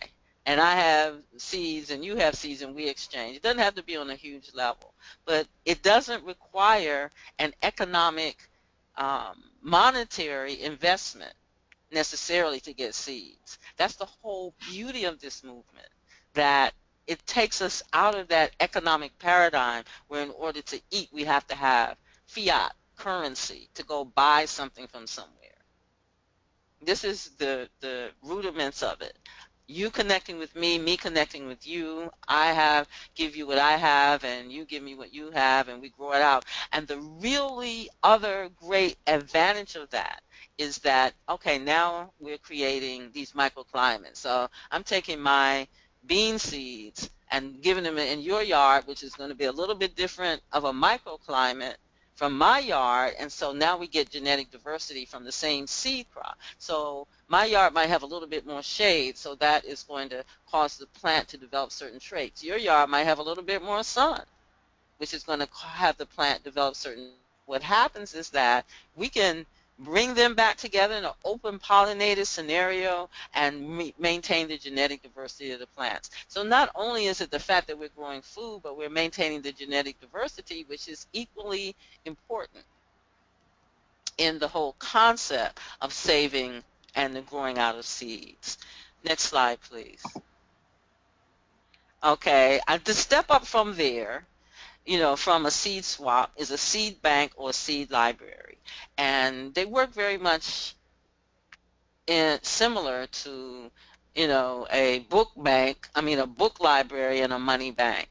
have seeds and you have seeds and we exchange. It doesn't have to be on a huge level, but it doesn't require an economic, monetary investment necessarily to get seeds. That's the whole beauty of this movement, that it takes us out of that economic paradigm where in order to eat we have to have fiat currency to go buy something from somewhere. This is the rudiments of it. You connecting with me connecting with you. Give you what I have, and you give me what you have, and we grow it out. And the really other great advantage of that is that, okay, now we're creating these microclimates. So I'm taking my bean seeds and giving them in your yard, which is going to be a little bit different of a microclimate from my yard, and so now we get genetic diversity from the same seed crop. So my yard might have a little bit more shade, so that is going to cause the plant to develop certain traits. Your yard might have a little bit more sun, which is going to have the plant develop certain what happens is that we can bring them back together in an open pollinated scenario and maintain the genetic diversity of the plants. So not only is it the fact that we're growing food, but we're maintaining the genetic diversity, which is equally important in the whole concept of saving and the growing out of seeds. Next slide, please. Okay, to step up from there, from a seed swap is a seed bank or a seed library. And they work very much similar to, a book bank, a book library and a money bank,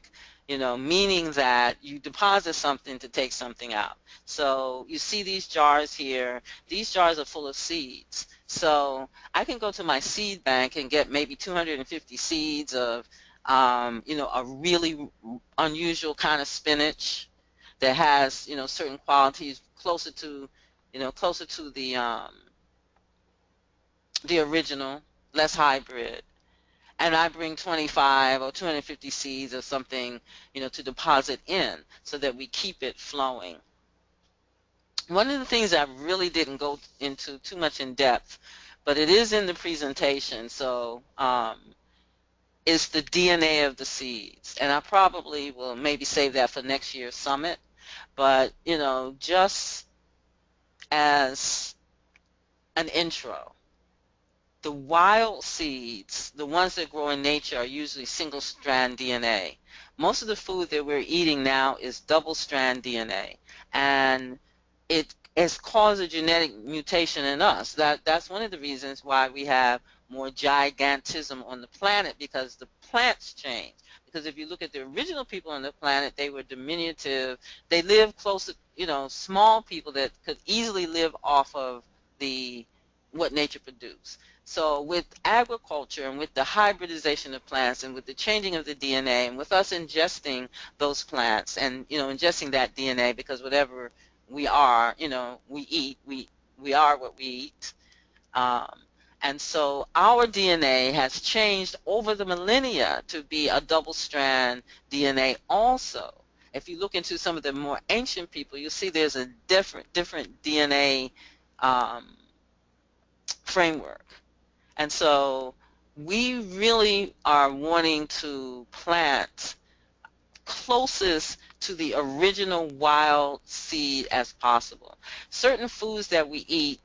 meaning that you deposit something to take something out. So you see these jars here. These jars are full of seeds. So I can go to my seed bank and get maybe 250 seeds of, a really unusual kind of spinach that has, certain qualities closer to the original, less hybrid, and I bring 25 or 250 seeds or something, to deposit in so that we keep it flowing. One of the things I really didn't go into too much in depth, but it is in the presentation, so is the DNA of the seeds. And I probably will maybe save that for next year's summit, but, just as an intro, the wild seeds, the ones that grow in nature, are usually single-strand DNA. Most of the food that we're eating now is double-strand DNA, and it has caused a genetic mutation in us. That's one of the reasons why we have more gigantism on the planet, because the plants change. Because if you look at the original people on the planet, they were diminutive. They lived close to, small people that could easily live off of the what nature produced. So with agriculture and with the hybridization of plants and with the changing of the DNA and with us ingesting those plants and, ingesting that DNA, because whatever we are, we eat, we are what we eat. Um, and so our DNA has changed over the millennia to be a double strand DNA also. If you look into some of the more ancient people, you'll see there's a different DNA framework. And so we really are wanting to plant closest to the original wild seed as possible. Certain foods that we eat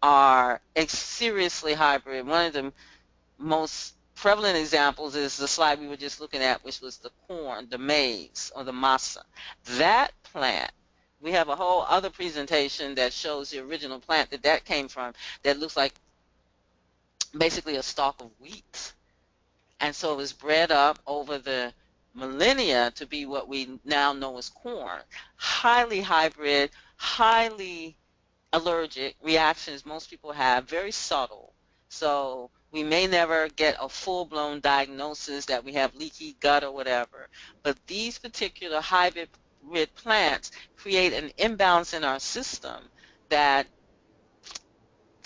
are seriously hybrid. One of the most prevalent examples is the slide we were just looking at, which was the corn, the maize, or the masa. That plant, we have a whole other presentation that shows the original plant that came from, that looks like basically a stalk of wheat. And so it was bred up over the millennia to be what we now know as corn. Highly hybrid, highly allergic reactions most people have, very subtle. So we may never get a full-blown diagnosis that we have leaky gut or whatever. But these particular hybrid plants create an imbalance in our system that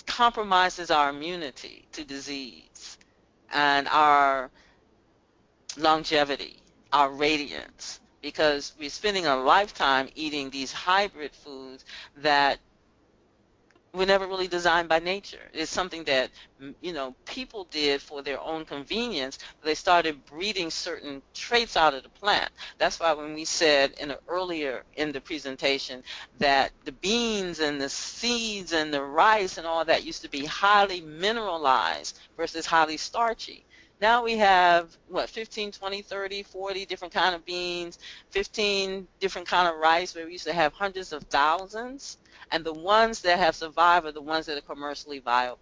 compromises our immunity to disease and our longevity, our radiance, because we're spending a lifetime eating these hybrid foods that were never really designed by nature. It's something that, people did for their own convenience. They started breeding certain traits out of the plant. That's why when we said earlier in the presentation that the beans and the seeds and the rice and all that used to be highly mineralized versus highly starchy. Now we have, 15, 20, 30, 40 different kind of beans, 15 different kind of rice, where we used to have hundreds of thousands. And the ones that have survived are the ones that are commercially viable.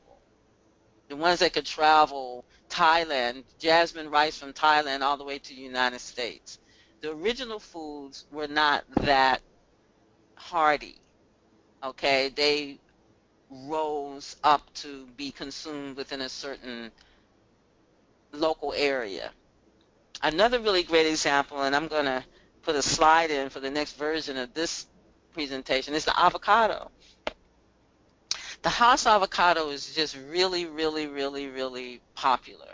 The ones that could travel Thailand, jasmine rice from Thailand all the way to the United States. The original foods were not that hardy, okay? They rose up to be consumed within a certain local area. Another really great example, and I'm going to put a slide in for the next version of this presentation, is the avocado. The Hass avocado is just really, really, really, really popular.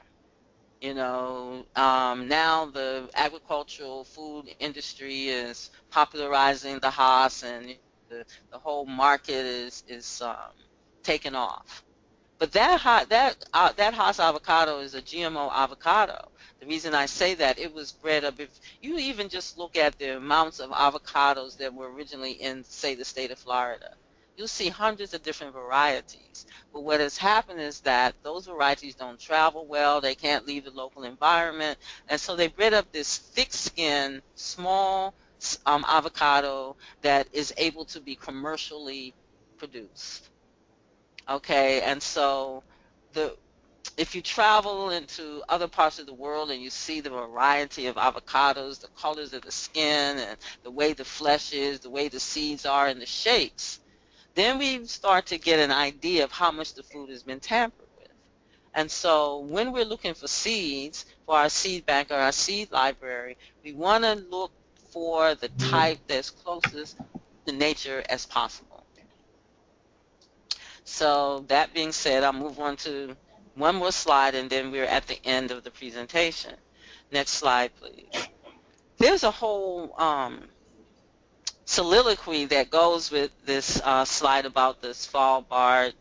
Now the agricultural food industry is popularizing the Hass, and the whole market is taken off. But that Hass avocado is a GMO avocado. The reason I say that, it was bred up. If you even just look at the amounts of avocados that were originally in, say, the state of Florida, you'll see hundreds of different varieties. But what has happened is that those varieties don't travel well. They can't leave the local environment, and so they bred up this thick-skinned, small avocado that is able to be commercially produced. Okay, and so the if you travel into other parts of the world and you see the variety of avocados, the colors of the skin, and the way the flesh is, the way the seeds are, and the shapes, then we start to get an idea of how much the food has been tampered with. And so when we're looking for seeds for our seed bank or our seed library, we want to look for the type that's closest to nature as possible. So that being said, I'll move on to one more slide, and then we're at the end of the presentation. Next slide, please. There's a whole soliloquy that goes with this slide about the Svalbard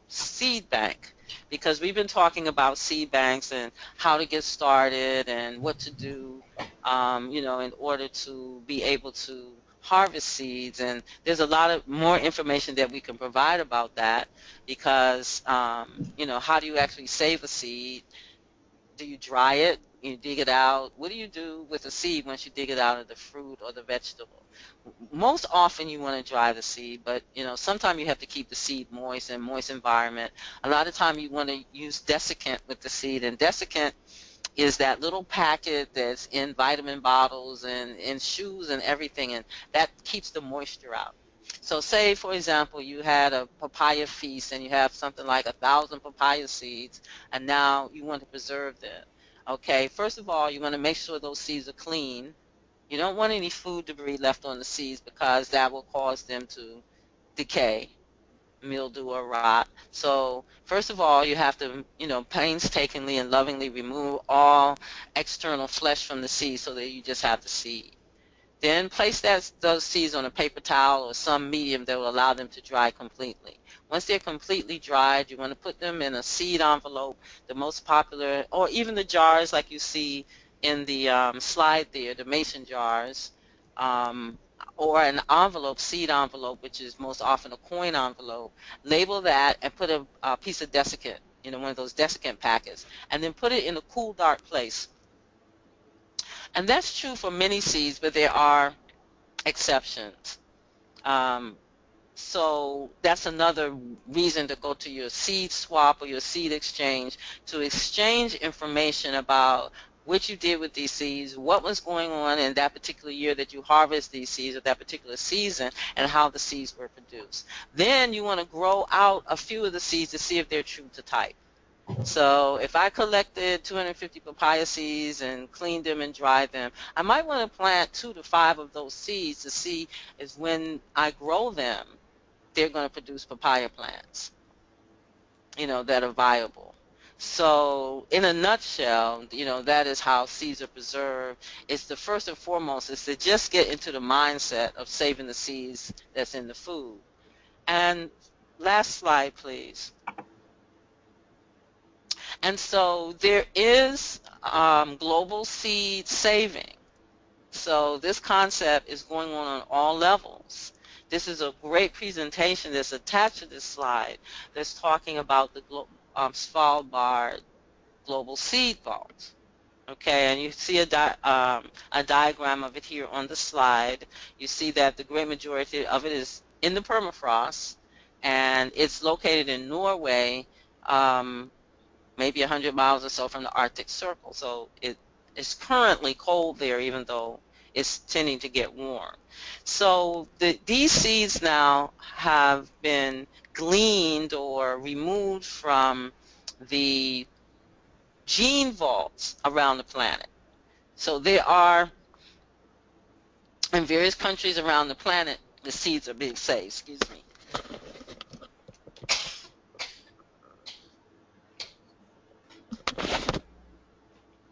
seed bank, because we've been talking about seed banks and how to get started and what to do, in order to be able to harvest seeds. And there's a lot of more information that we can provide about that, because, how do you actually save a seed? Do you dry it? You dig it out? What do you do with the seed once you dig it out of the fruit or the vegetable? Most often you want to dry the seed, but sometimes you have to keep the seed moist in a moist environment. A lot of time you want to use desiccant with the seed, and desiccant is that little packet that's in vitamin bottles and in shoes and everything, and that keeps the moisture out. So say, for example, you had a papaya feast and you have something like 1,000 papaya seeds, and now you want to preserve them. Okay, first of all, you want to make sure those seeds are clean. You don't want any food debris left on the seeds, because that will cause them to decay, mildew, or rot. So first of all, you have to, painstakingly and lovingly remove all external flesh from the seed so that you just have the seed. Then place those seeds on a paper towel or some medium that will allow them to dry completely. Once they're completely dried, you want to put them in a seed envelope, the most popular, or even the jars like you see in the slide there, the mason jars, um, or an envelope, seed envelope, which is most often a coin envelope. Label that and put a piece of desiccant, one of those desiccant packets, and then put it in a cool, dark place. And that's true for many seeds, but there are exceptions. Um, so that's another reason to go to your seed swap or your seed exchange, to exchange information about what you did with these seeds, what was going on in that particular year that you harvest these seeds, or that particular season, and how the seeds were produced. Then you want to grow out a few of the seeds to see if they're true to type. So if I collected 250 papaya seeds and cleaned them and dried them, I might want to plant 2 to 5 of those seeds to see if when I grow them, they're going to produce papaya plants, that are viable. So in a nutshell, that is how seeds are preserved. It's the first and foremost is to just get into the mindset of saving the seeds that's in the food. And last slide, please. And so there is global seed saving. So this concept is going on all levels. This is a great presentation that's attached to this slide that's talking about the Svalbard Global Seed Vault. Okay, and you see a diagram of it here on the slide. You see that the great majority of it is in the permafrost, and it's located in Norway, maybe 100 miles or so from the Arctic Circle. So it is currently cold there, even though it's tending to get warm. So these seeds now have been gleaned or removed from the gene vaults around the planet. So there are, in various countries around the planet, the seeds are being saved. Excuse me.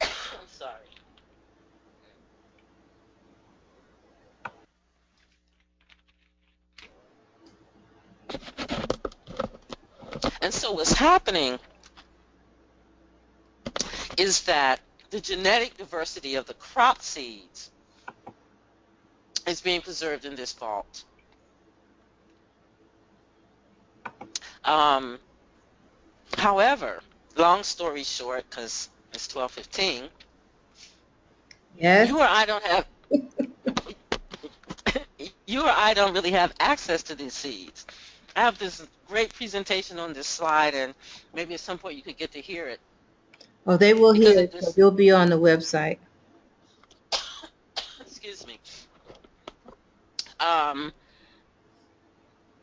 I'm sorry. And so what's happening is that the genetic diversity of the crop seeds is being preserved in this vault. Um, However, long story short, because it's 12:15, Yes. you or I don't really have access to these seeds. I have this great presentation on this slide, and maybe at some point you could get to hear it Oh, they will because hear it it because just, you'll be on the website. excuse me. Um,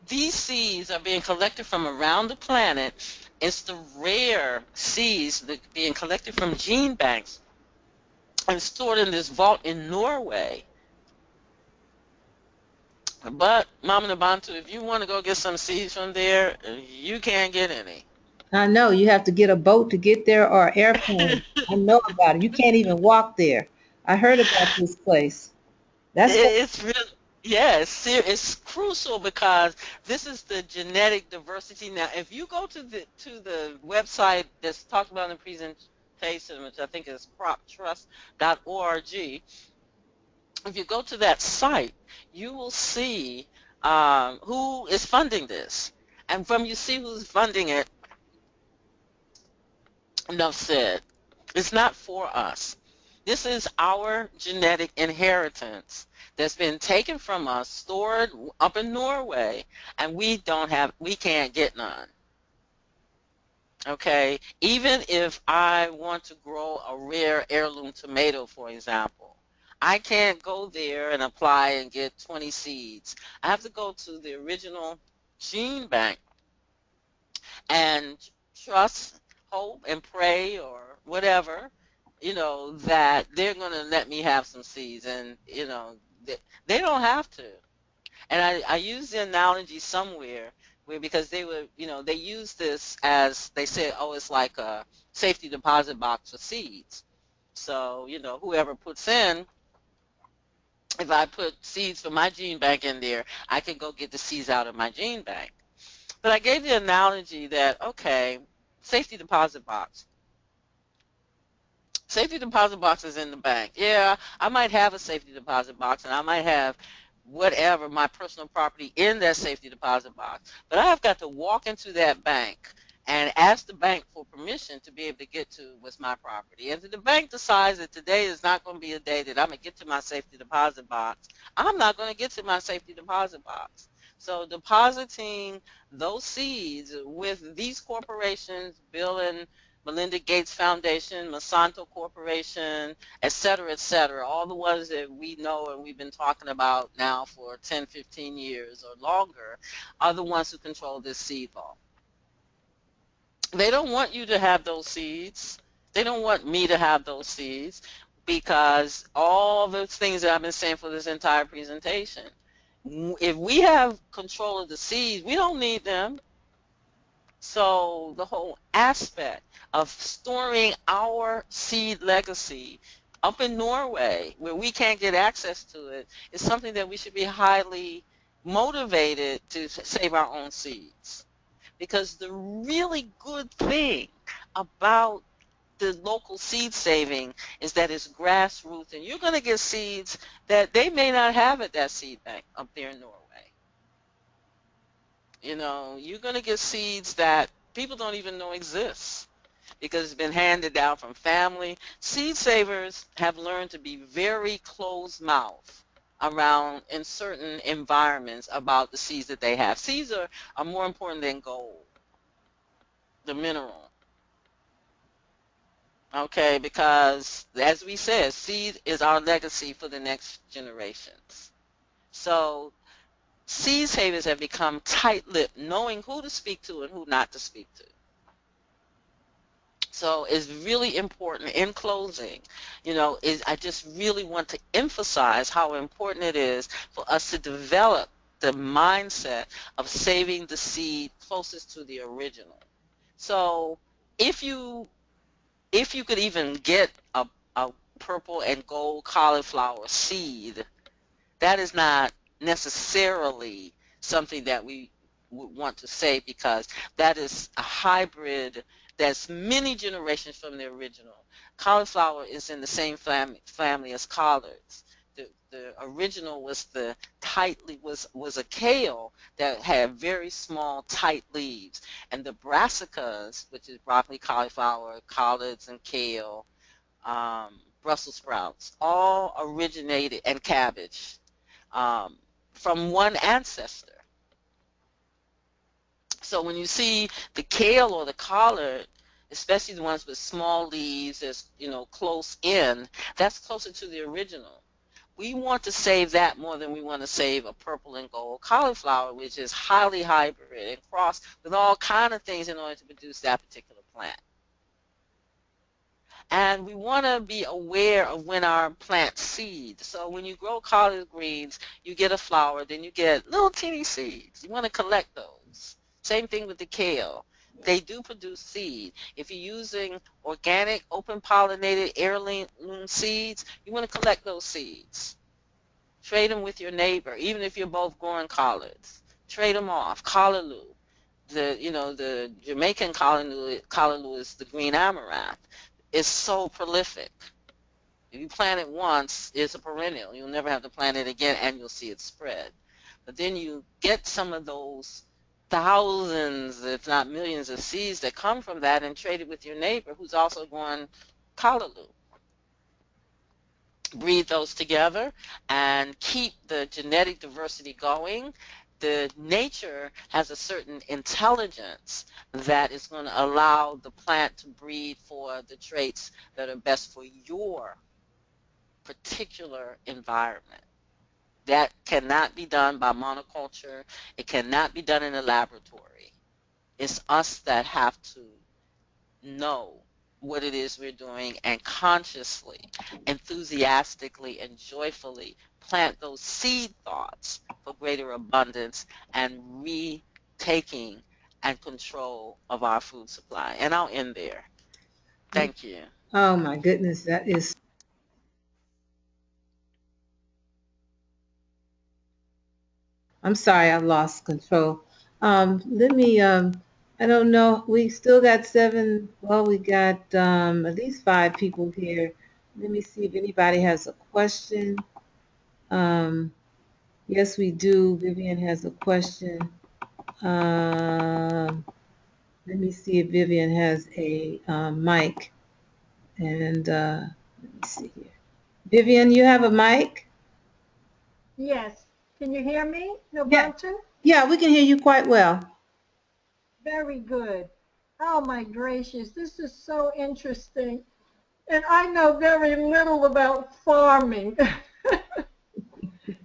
these seeds are being collected from around the planet. It's the rare seeds that being collected from gene banks and stored in this vault in Norway. But Mama Nabantu, if you want to go get some seeds from there, you can't get any. I know you have to get a boat to get there or airplane. I know about it. You can't even walk there. I heard about this place. That's what. It's really, yeah, it's crucial because this is the genetic diversity. Now, if you go to the website that's talked about in the presentation, which I think is croptrust.org, if you go to that site, you will see who is funding this, and from you see who's funding it. Enough said. It's not for us. This is our genetic inheritance that's been taken from us, stored up in Norway, and we can't get none. Okay? Even if I want to grow a rare heirloom tomato, for example, I can't go there and apply and get 20 seeds. I have to go to the original gene bank and trust, hope, and pray or whatever, that they're going to let me have some seeds. And, they don't have to. And I use the analogy somewhere where because they use this as they say, oh, it's like a safety deposit box for seeds. So, whoever puts in, if I put seeds from my gene bank in there, I can go get the seeds out of my gene bank. But I gave the analogy that, okay, safety deposit box. Safety deposit box is in the bank. Yeah, I might have a safety deposit box and I might have whatever, my personal property in that safety deposit box. But I have got to walk into that bank and ask the bank for permission to be able to get to what's my property. And if the bank decides that today is not going to be a day that I'm going to get to my safety deposit box, I'm not going to get to my safety deposit box. So depositing those seeds with these corporations, Bill and Melinda Gates Foundation, Monsanto Corporation, et cetera, all the ones that we know and we've been talking about now for 10, 15 years or longer, are the ones who control this seed vault. They don't want you to have those seeds. They don't want me to have those seeds because all those things that I've been saying for this entire presentation. If we have control of the seeds, we don't need them. So the whole aspect of storing our seed legacy up in Norway, where we can't get access to it, is something that we should be highly motivated to save our own seeds. Because the really good thing about the local seed saving is that it's grassroots, and you're going to get seeds that they may not have at that seed bank up there in Norway. You're going to get seeds that people don't even know exist because it's been handed down from family. Seed savers have learned to be very closed mouth around in certain environments about the seeds that they have. Seeds are more important than gold, the mineral. Okay, because as we said, seed is our legacy for the next generations. So seed savers have become tight-lipped, knowing who to speak to and who not to speak to. So it's really important in closing, I just really want to emphasize how important it is for us to develop the mindset of saving the seed closest to the original. So if you could even get a purple and gold cauliflower seed, that is not necessarily something that we would want to say, because that is a hybrid that's many generations from the original. Cauliflower is in the same family as collards. The original was the tightly was a kale that had very small tight leaves, and the brassicas, which is broccoli, cauliflower, collards, and kale, Brussels sprouts, all originated, and cabbage, um, from one ancestor. So when you see the kale or the collard, especially the ones with small leaves that's, close in, that's closer to the original. We want to save that more than we want to save a purple and gold cauliflower, which is highly hybrid and crossed with all kind of things in order to produce that particular plant. And we want to be aware of when our plants seed. So when you grow collard greens, you get a flower, then you get little teeny seeds. You want to collect those. Same thing with the kale. They do produce seed. If you're using organic, open pollinated heirloom seeds, you want to collect those seeds. Trade them with your neighbor, even if you're both growing collards. Trade them off. Callaloo. The Jamaican callaloo is the green amaranth. It's so prolific. If you plant it once, it's a perennial. You'll never have to plant it again, and you'll see it spread. But then you get some of those thousands, if not millions, of seeds that come from that, and trade it with your neighbor who's also growing callaloo. Breed those together and keep the genetic diversity going. The nature has a certain intelligence that is going to allow the plant to breed for the traits that are best for your particular environment. That cannot be done by monoculture. It cannot be done in a laboratory. It's us that have to know what it is we're doing, and consciously, enthusiastically, and joyfully plant those seed thoughts for greater abundance and retaking and control of our food supply. And I'll end there. Thank you. Oh my goodness, that is. I'm sorry, I lost control. Let me. I don't know. We still got seven. Well, we got at least five people here. Let me see if anybody has a question. Um, yes, we do. Vivian has a question. Um, Let me see if Vivian has a mic. And let me see here. Vivian, you have a mic? Yes. Can you hear me, Yeah. Roberta? Yeah, we can hear you quite well. Very good. Oh my gracious, this is so interesting. And I know very little about farming.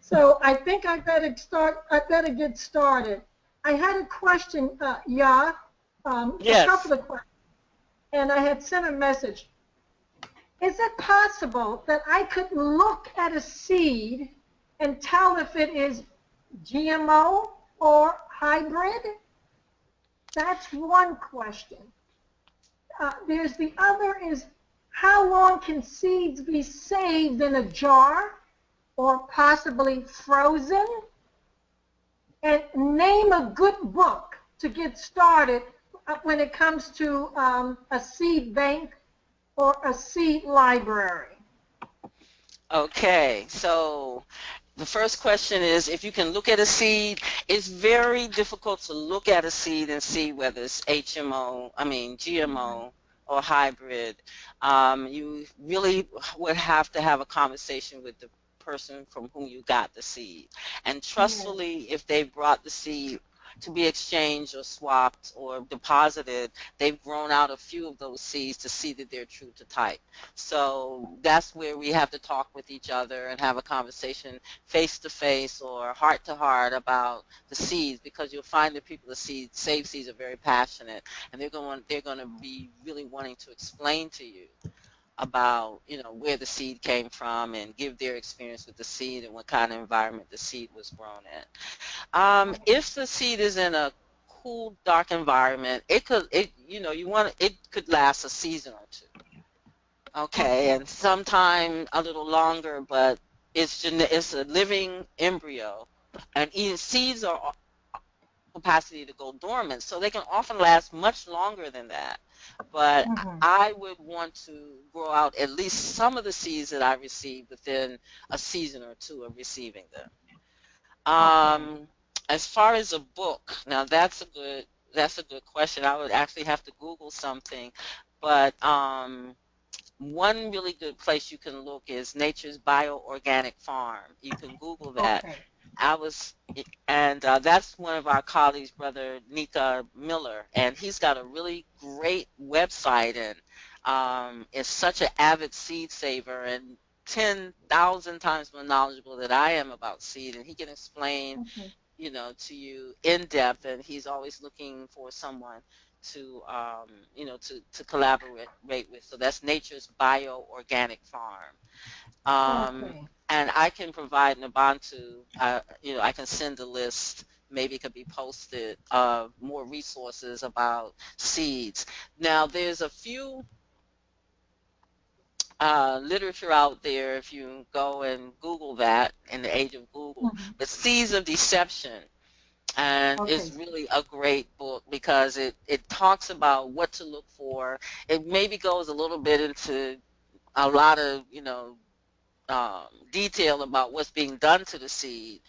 So I think I better get started. I had a question, a Yes. couple of questions, and I had sent a message. Is it possible that I could look at a seed and tell if it is GMO or hybrid? That's one question. There's the other is, how long can seeds be saved in a jar or possibly frozen? And name a good book to get started when it comes to a seed bank or a seed library. Okay. So the first question is, if you can look at a seed. It's very difficult to look at a seed and see whether it's GMO or hybrid. You really would have to have a conversation with the person from whom you got the seed. And Yes. trustfully, if they brought the seed to be exchanged or swapped or deposited, they've grown out a few of those seeds to see that they're true to type. So that's where we have to talk with each other and have a conversation face to face or heart to heart about the seeds, because you'll find that people that save seeds are very passionate, and they're going to be really wanting to explain to you about where the seed came from and give their experience with the seed and what kind of environment the seed was grown in. If the seed is in a cool, dark environment, it could last a season or two. Okay, Okay. and sometime a little longer, but it's a living embryo, and seeds are capacity to go dormant, so they can often last much longer than that. But Mhm. I would want to grow out at least some of the seeds that I receive within a season or two of receiving them. Okay. Um, as far as a book, now that's a good question. I would actually have to Google something, but one really good place you can look is Nature's Bioorganic Farm. You can Google that. Okay. I was, and that's one of our colleagues, Brother Nika Miller, and he's got a really great website, and is such an avid seed saver and 10,000 times more knowledgeable than I am about seed, and he can explain, Okay. to you in depth, and he's always looking for someone to, to collaborate with. So that's Nature's Bioorganic Farm. Okay. And I can provide Ubuntu, I can send a list, maybe it could be posted, of more resources about seeds. Now, there's a few literature out there if you go and Google that in the age of Google, Mhm. but Seeds of Deception, and Okay. it's really a great book because it talks about what to look for. It maybe goes a little bit into a lot of detail about what's being done to the seed,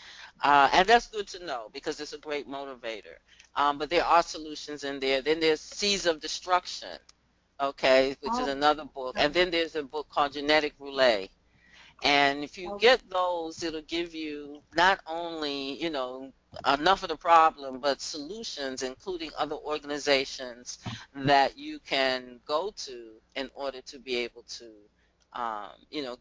and that's good to know because it's a great motivator. But there are solutions in there. Then there's Seeds of Destruction, okay, which is Oh, another book, and okay. then there's a book called Genetic Roulette. And if you Okay. get those, it'll give you not only, enough of the problem, but solutions, including other organizations that you can go to in order to be able to,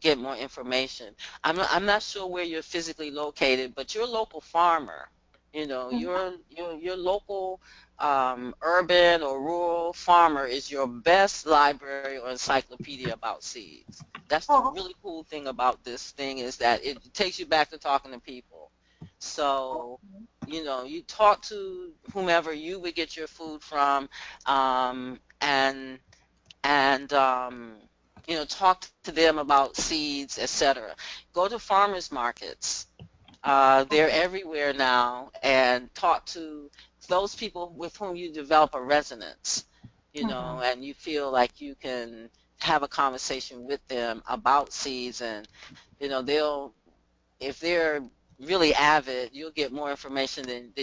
get more information. I'm not sure where you're physically located, but your local farmer, Mhm. your local urban or rural farmer is your best library or encyclopedia about seeds. That's the Oh, really cool thing about this thing is that it takes you back to talking to people. oh, So, you talk to whomever you would get your food from, and talk to them about seeds, etc. Go to farmers markets. They're okay. everywhere now, and talk to those people with whom you develop a resonance, Mhm. and you feel like you can have a conversation with them about seeds, and they'll, if they're really avid, you'll get more information than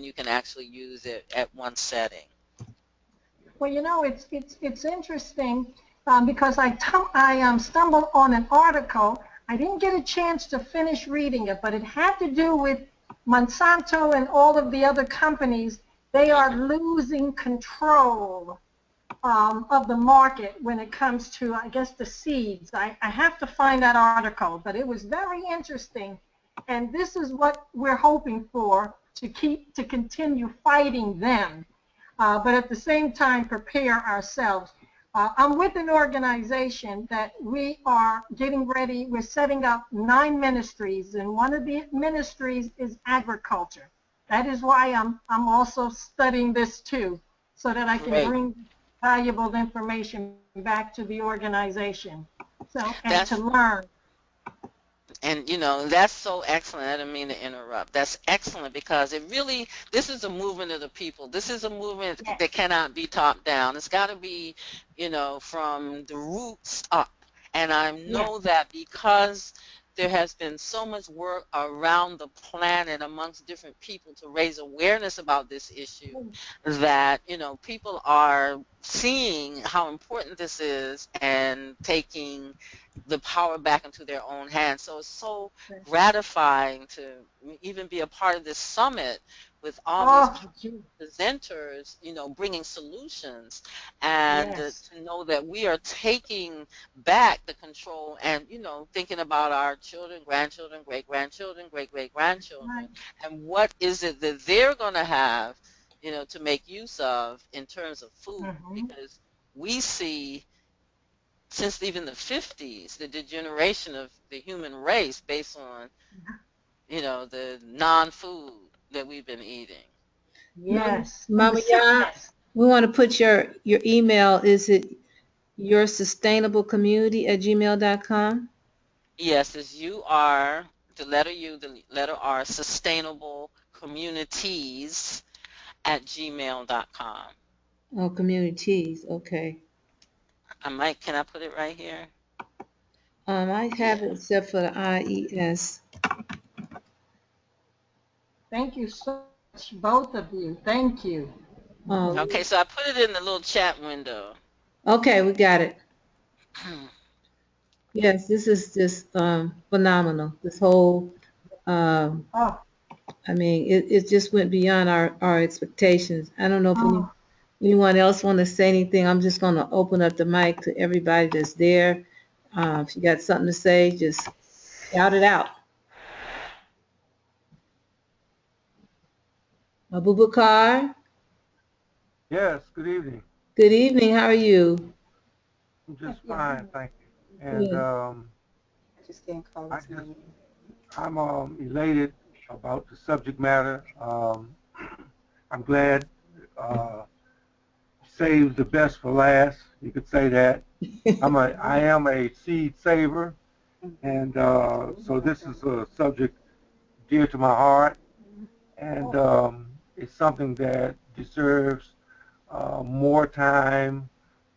you can actually use it at one setting. Well, it's interesting because I stumbled on an article. I didn't get a chance to finish reading it, but it had to do with Monsanto and all of the other companies. They are Hmm. losing control of the market when it comes to, I guess, the seeds. I have to find that article, but it was very interesting. And this is what we're hoping for to continue fighting them, but at the same time prepare ourselves. I'm with an organization that we are getting ready. We're setting up 9 ministries, and one of the ministries is agriculture. That is why I'm also studying this too, so that I can Great. bring valuable information back to the organization. So, and to That's learn. that's so excellent. I didn't mean to interrupt. That's excellent because this is a movement of the people. This is a movement Yes, that cannot be top down. It's got to be, from the roots up. And I yes. know that because there has been so much work around the planet amongst different people to raise awareness about this issue, that, people are seeing how important this is and taking the power back into their own hands. So it's so gratifying to even be a part of this summit with all these Oh, gee. presenters, bringing solutions, and Yes. to know that we are taking back the control and, thinking about our children, grandchildren, great-grandchildren, great-great-grandchildren, Right. and what is it that they're going to have, to make use of in terms of food, Mm-hmm. because we see since even the 50s, the degeneration of the human race based on, the non-food that we've been eating. Mama, Yes. And the Mama Ya, sickness. we want to put your email. Is it yoursustainablecommunity@gmail.com? Yes, as you are, the letter U, the letter R, sustainable communities at gmail.com. Oh, communities. Okay. Can I put it right here? I have Yeah. it except for the IES. Thank you so much, both of you. Thank you. Oh, Okay, so I put it in the little chat window. okay, we got it. Yes, this is just phenomenal. This whole, um, Oh, I mean, it just went beyond our expectations. I don't know if oh, anyone else want to say anything. I'm just going to open up the mic to everybody that's there. If you got something to say, just shout it out. Abubakar, Yes, good evening. good evening. How are you? I'm just fine, thank you. And Good. I just, I'm elated about the subject matter. I'm glad uh, saved the best for last. You could say that. I am a seed saver, and so this is a subject dear to my heart, and it's something that deserves more time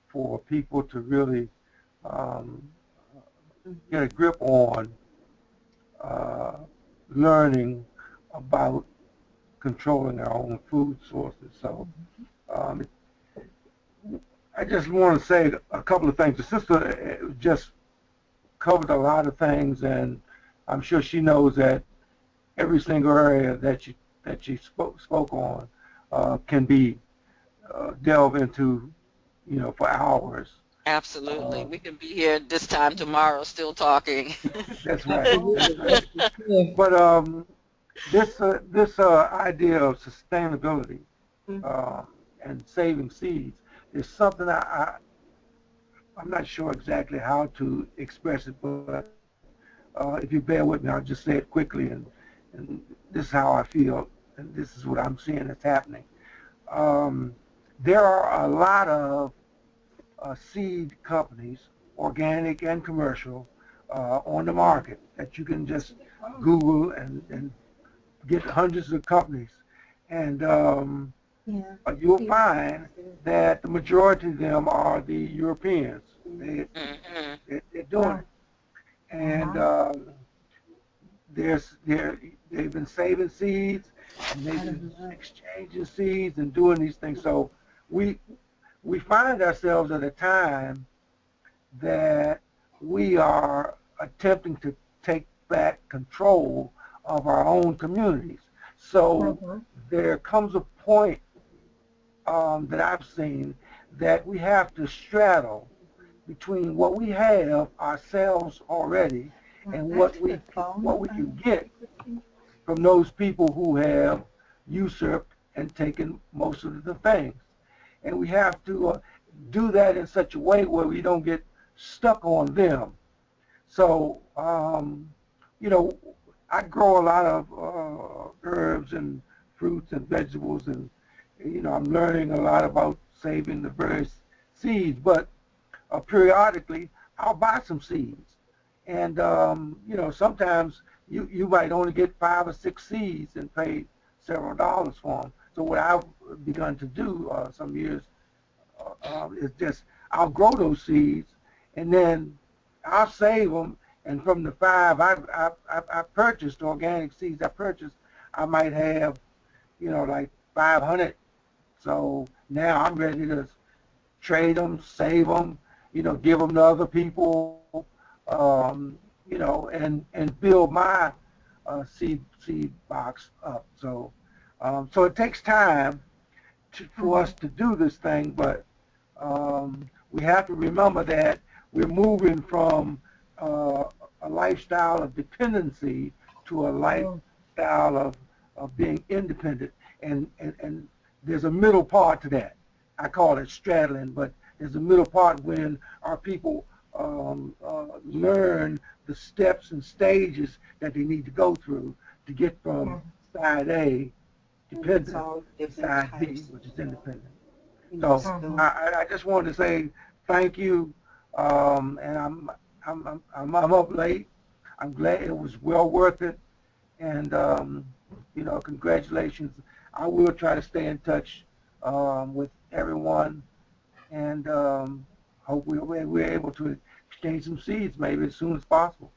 for people to really um, get a grip on uh, learning about controlling our own food sources. So um, I just want to say a couple of things. The sister just covered a lot of things, and I'm sure she knows that every single area that she spoke on can be delved into, for hours. Absolutely. Uh, We can be here this time tomorrow still talking. that's right. That's Absolutely. right. Yes, for sure. But this idea of sustainability uh, and saving seeds is something I'm not sure exactly how to express it, but if you bear with me, I'll just say it quickly, and this is how I feel, and this is what I'm seeing that's happening. Um, there are a lot of seed companies, organic and commercial, on the market that you can just Google and get hundreds of companies, and you'll find that the majority of them are the Europeans. They, Hmm. they're doing oh, it, and uh-huh. they've been saving seeds, and they've been exchanging seeds and doing these things. So we we find ourselves at a time that we are attempting to take back control of our own communities. So Uh-huh. there comes a point that I've seen that we have to straddle between what we have ourselves already and what we can get from those people who have usurped and taken most of the things. And we have to do that in such a way where we don't get stuck on them. So, you know, I grow a lot of herbs and fruits and vegetables, and I'm learning a lot about saving the various seeds. But periodically, I'll buy some seeds, and sometimes you might only get 5 or 6 seeds and pay several dollars for them. So what I've begun to do some years is just I'll grow those seeds, and then I'll save them. And from the five I purchased organic seeds I purchased, I might have like 500. So now I'm ready to trade them, save them, give them to other people, and build my seed box up. So it takes time for Uh-huh. us to do this thing, but we have to remember that we're moving from uh, a lifestyle of dependency to a Oh, lifestyle of being independent. And there's a middle part to that. I call it straddling, but there's a middle part when our people learn the steps and stages that they need to go through to get from yeah. side A, dependent, to side B, which is independent. So Uh-huh. I just wanted to say thank you, and I'm up late. I'm glad it was well worth it, and congratulations. I will try to stay in touch with everyone, and hope we're able to exchange some seeds maybe as soon as possible.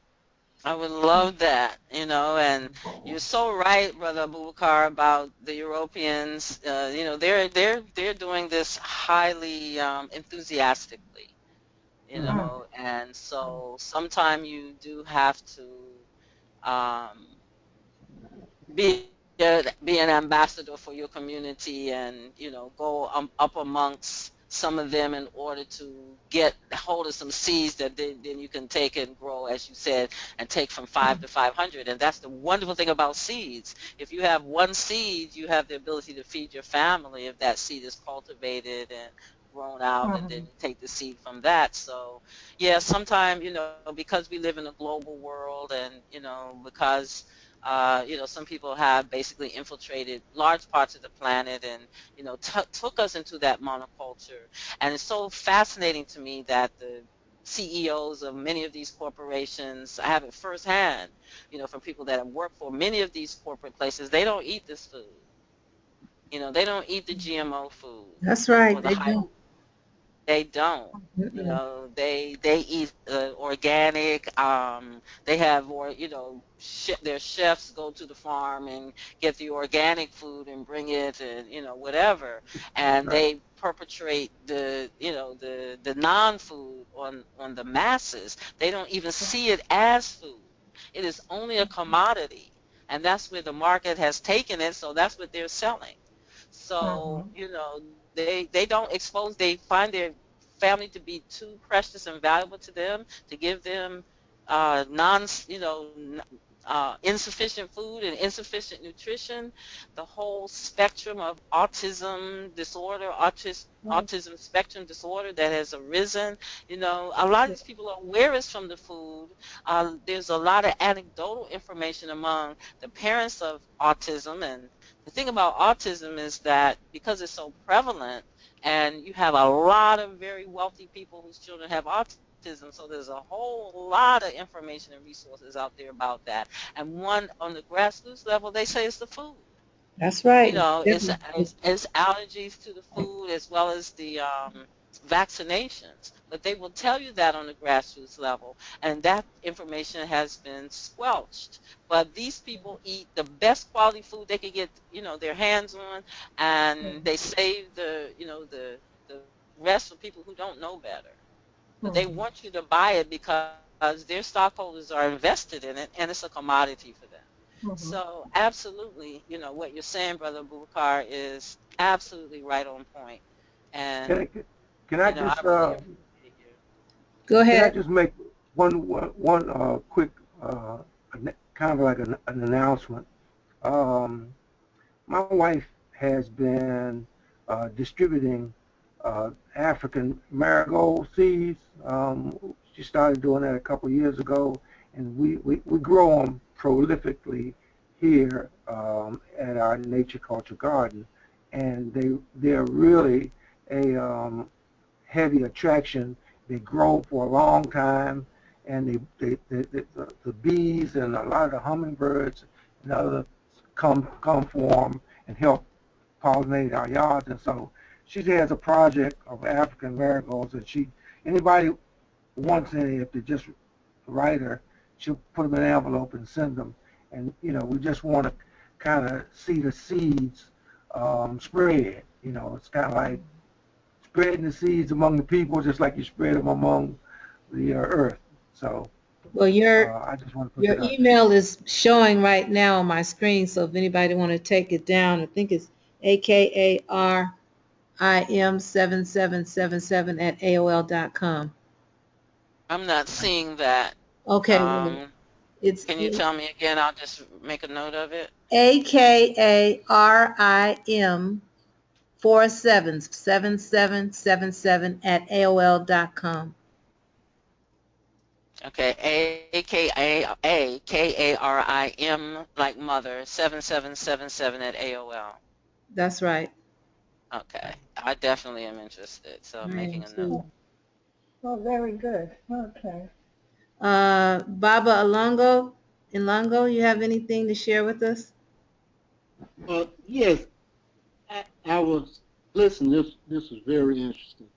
I would love that, and you're so right, Brother Abubakar, about the Europeans. They're doing this highly enthusiastically, Mm-hmm. and so sometime you do have to um, be an ambassador for your community, and go up amongst some of them in order to get hold of some seeds that then you can take and grow, as you said, and take from 5 to 500. And that's the wonderful thing about seeds. If you have one seed, you have the ability to feed your family if that seed is cultivated and grown out, and then Mm-hmm. you take the seed from that. So yeah, sometimes, because we live in a global world, and because some people have basically infiltrated large parts of the planet, and took us into that monoculture. And it's so fascinating to me that the CEOs of many of these corporations, I have it firsthand, from people that have worked for many of these corporate places, they don't eat this food. They don't eat the GMO food That's or right. the They high. don't. They don't. Mm-mm. They eat organic. They have, or their chefs go to the farm and get the organic food and bring it, and whatever, and Right. they perpetrate the non-food on the masses. They don't even see it as food. It is only a commodity, and that's where the market has taken it. So that's what they're selling. So, Mm-hmm. they don't expose, they find their family to be too precious and valuable to them to give them non, insufficient food and insufficient nutrition. The whole spectrum of autism disorder, autism spectrum disorder that has arisen. A lot of these people are aware it's from the food. There's a lot of anecdotal information among the parents of autism. And the thing about autism is that because it's so prevalent, and you have a lot of very wealthy people whose children have autism, so there's a whole lot of information and resources out there about that. And one, on the grassroots level, they say it's the food. That's right. It's, Definitely. it's allergies to the food, as well as the vaccinations. But they will tell you that on the grassroots level, and that information has been squelched. But these people eat the best quality food they could get, their hands on, and they save the rest for people who don't know better. But they Mm-hmm. want you to buy it because their stockholders are invested in it, and it's a commodity for them. Mm-hmm. So absolutely, what you're saying, Brother Bukar, is absolutely right on point. Can And, I, can I I just really appreciate you. Go can I ahead. just make one quick kind of like an announcement? Um, my wife has been distributing African marigold seeds. She started doing that a couple years ago, and we grow them prolifically here at our nature culture garden, and they're really a heavy attraction. They grow for a long time, and the bees and a lot of the hummingbirds and other come for them and help pollinate our yards. And so she has a project of African marigolds that anybody wants any, if they just write her, she'll put them in an envelope and send them. And we just want to kind of see the seeds spread. It's kind of like spreading the seeds among the people, just like you spread them among the earth. So Well, I just want to put your that out there. email is showing right now on my screen, so if anybody want to take it down, I think it's akarim7777 at AOL.com. I'm not seeing that. Okay, well, Um, it's can you tell me again? I'll just make a note of it. AKARIM 477777 at AOL.com. Okay, AKARIM, like mother, 7777 at AOL. That's right. Okay, I definitely am interested, so I I'm am making a note. too. Oh, very good. Okay. Baba Alongo, you have anything to share with us? Yes, I was listening. This was very interesting,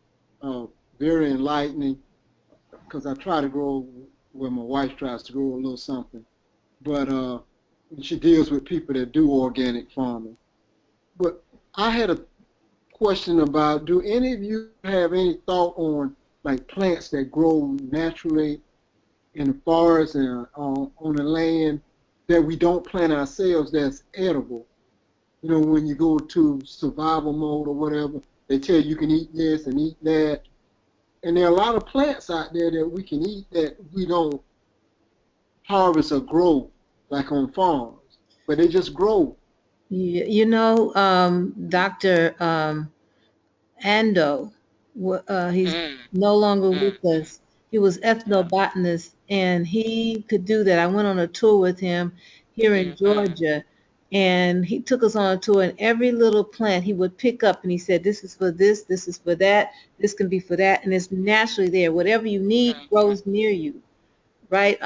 uh, very enlightening. Because I try to grow where my wife tries to grow a little something, but she deals with people that do organic farming. But I had a question about: do any of you have any thought on like plants that grow naturally in the forest and on the land that we don't plant ourselves that's edible? You know, when you go to survival mode or whatever, they tell you can eat this and eat that. And there are a lot of plants out there that we can eat that we don't harvest or grow like on farms, but they just grow. You know, Dr. Ando, he's Mm, no longer mm, with us. He was yeah. ethnobotanist, and he could do that. I went on a tour with him here in Mm-hmm. Georgia, and he took us on a tour. And every little plant he would pick up, and he said, "This is for this. This is for that. This can be for that." And it's naturally there. Whatever you need Mm-hmm. grows near you, right?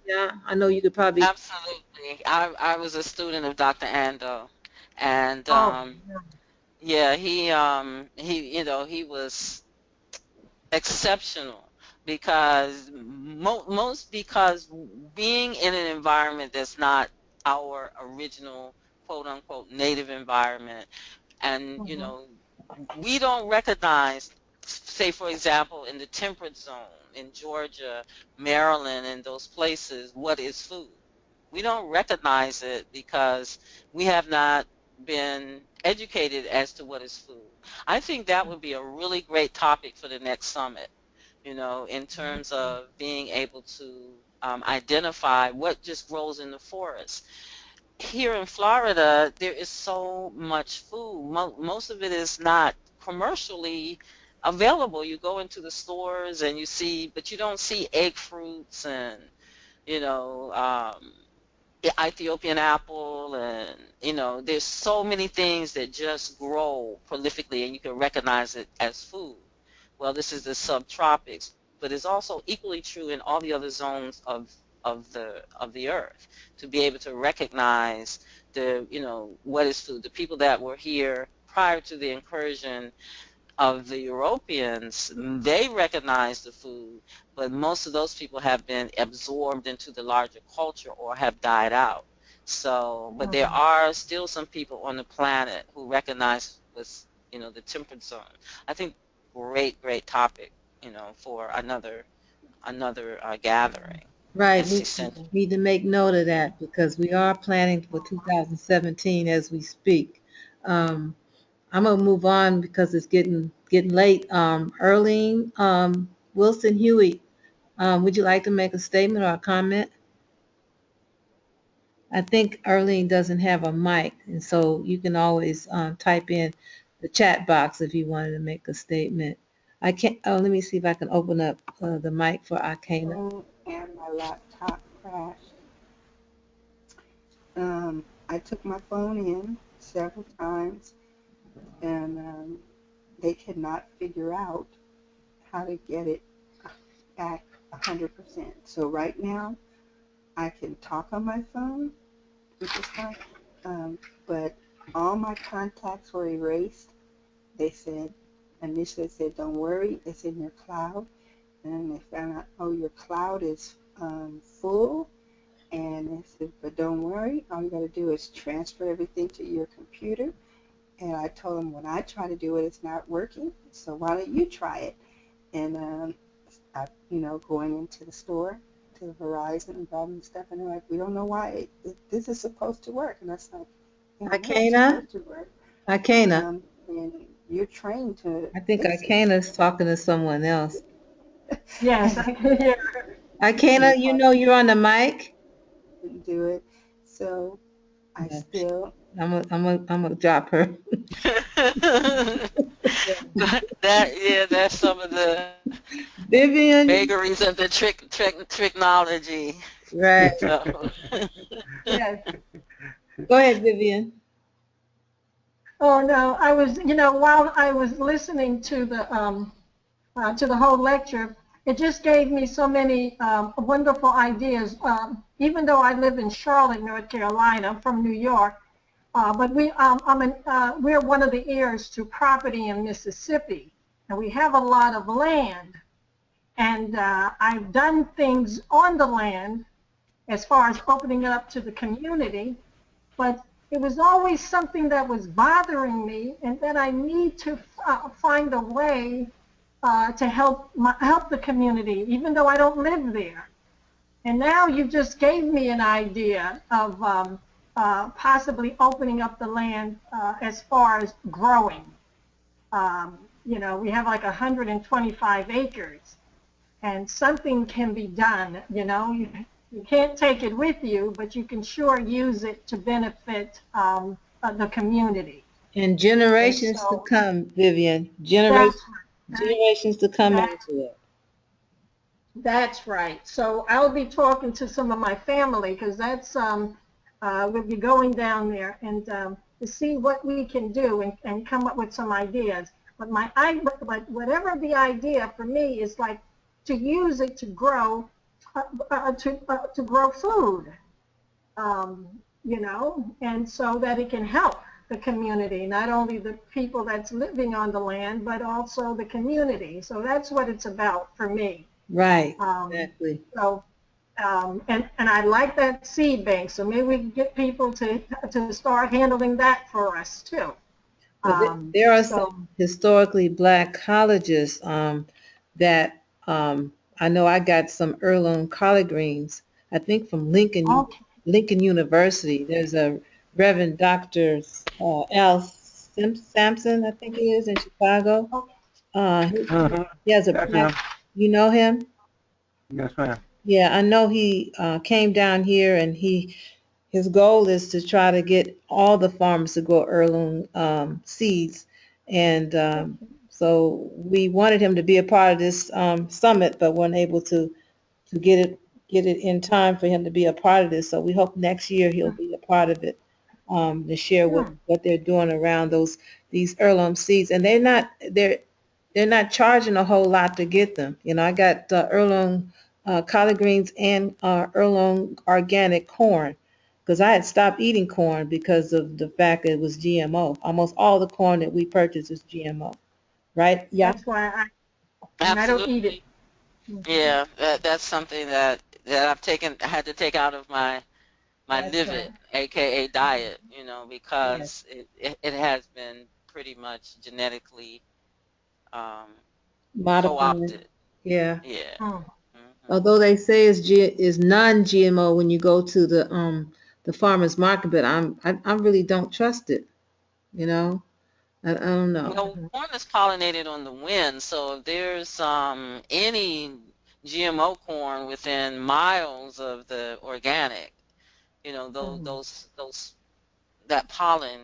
Yeah, I know you could probably. Absolutely. I was a student of Dr. Ando, and Oh, yeah, he he was exceptional because most because being in an environment that's not our original quote unquote native environment, and mhm. we don't recognize, say for example, in the temperate zone in Georgia, Maryland, and those places, what is food. We don't recognize it because we have not been educated as to what is food. I think that would be a really great topic for the next summit, in terms of being able to identify what just grows in the forest. Here in Florida, there is so much food. Most of it is not commercially available. You go into the stores and you see, but you don't see egg fruits and, you know, um, Ethiopian apple, and there's so many things that just grow prolifically and you can recognize it as food. Well, this is the subtropics, but it's also equally true in all the other zones of the earth, to be able to recognize what is food. The people that were here prior to the incursion of the Europeans, they recognized the food, but most of those people have been absorbed into the larger culture or have died out. So, but there are still some people on the planet who recognize with, the temperate zone. I think great topic, for another gathering. Right, It's we essential. need to make note of that because we are planning for 2017 as we speak. Um, I'm gonna move on because it's getting late. Erling, Wilson Huey, would you like to make a statement or a comment? I think Erling doesn't have a mic, and so you can always type in the chat box if you wanted to make a statement. I can't. Oh, let me see if I can open up the mic for Arcana. phone and my laptop crashed. I took my phone in several times and they could not figure out how to get it back 100%. So right now I can talk on my phone, which is fine, but all my contacts were erased. They said, initially said, don't worry, it's in your cloud. And then they found out, oh, your cloud is full. And they said, but don't worry, all you got to do is transfer everything to your computer. And I told them when I try to do it, it's not working. So why don't you try it? And going into the store, to the Verizon and blah and stuff, and they're like, we don't know why this is supposed to work. And that's like, yeah, I know it's Arcana, supposed to work. Arcana. And you're trained to I think fix it. Arcana is talking to someone else. Yes, I can hear. Arcana, They you probably know you're on the mic. didn't do it. So I Yeah, still, I'm gonna drop her. yeah, That's some of the Vivian, vagaries of the technology. right? So, Yes. Go ahead, Vivian. Oh no, I was, while I was listening to the whole lecture, it just gave me so many wonderful ideas. Even though I live in Charlotte, North Carolina, I'm from New York, But we're one of the heirs to property in Mississippi, and we have a lot of land. And I've done things on the land as far as opening it up to the community, but it was always something that was bothering me, and that I need to find a way to help the community, even though I don't live there. And now you just gave me an idea of possibly opening up the land as far as growing. We have like 125 acres, and something can be done. You can't take it with you, but you can sure use it to benefit the community. And And generations to so come, Vivian. that's Generations to come that, into it. that's right. So I'll be talking to some of my family, because we'll be going down there and to see what we can do and come up with some ideas. But whatever the idea for me is, like, to use it to grow to grow food, and so that it can help the community, not only the people that's living on the land, but also the community. So that's what it's about for me. Right, Um, exactly. so, and I like that seed bank. So maybe we can get people to start handling that for us too. Well, there are So some historically black colleges that I know I got some heirloom collard greens, I think from okay, Lincoln University. There's a Reverend Dr. Al Sampson, I think it is, in Chicago. okay. He Mm-hmm. he has a That's plant. him. You know him? Yes, ma'am. Yeah, I know he came down here, and his goal is to try to get all the farmers to grow heirloom seeds. And so we wanted him to be a part of this summit, but weren't able to get it in time for him to be a part of this. So we hope next year he'll be a part of it, to share Hmm. what they're doing around these heirloom seeds. And they're not charging a whole lot to get them. I got heirloom collard greens and heirloom organic corn, because I had stopped eating corn because of the fact that it was GMO. Almost all the corn that we purchase is GMO, right? Yeah. That's why I don't eat it. Absolutely. Yeah, that's something that I had to take out of my That's live it, right. aka diet, Yes. because it has been pretty much genetically um, Modified. co-opted. Yeah. Yeah. Hmm. Hmm. Although they say is non-GMO when you go to the farmers market, but I really don't trust it. You know, I don't know. Well, corn is pollinated on the wind, so if there's any GMO corn within miles of the organic, Hmm. those that pollen,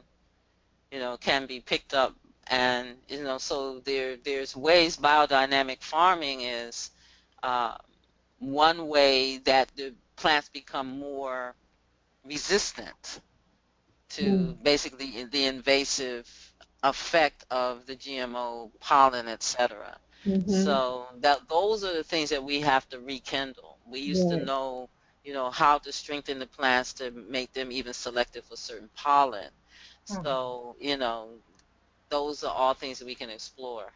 can be picked up, and so there's ways. Biodynamic farming is uh, one way that the plants become more resistant to basically the invasive effect of the GMO pollen, etc. Mm-hmm. So those are the things that we have to rekindle. We used to Right. know, how to strengthen the plants to make them even selective for certain pollen. Hmm. So, those are all things that we can explore.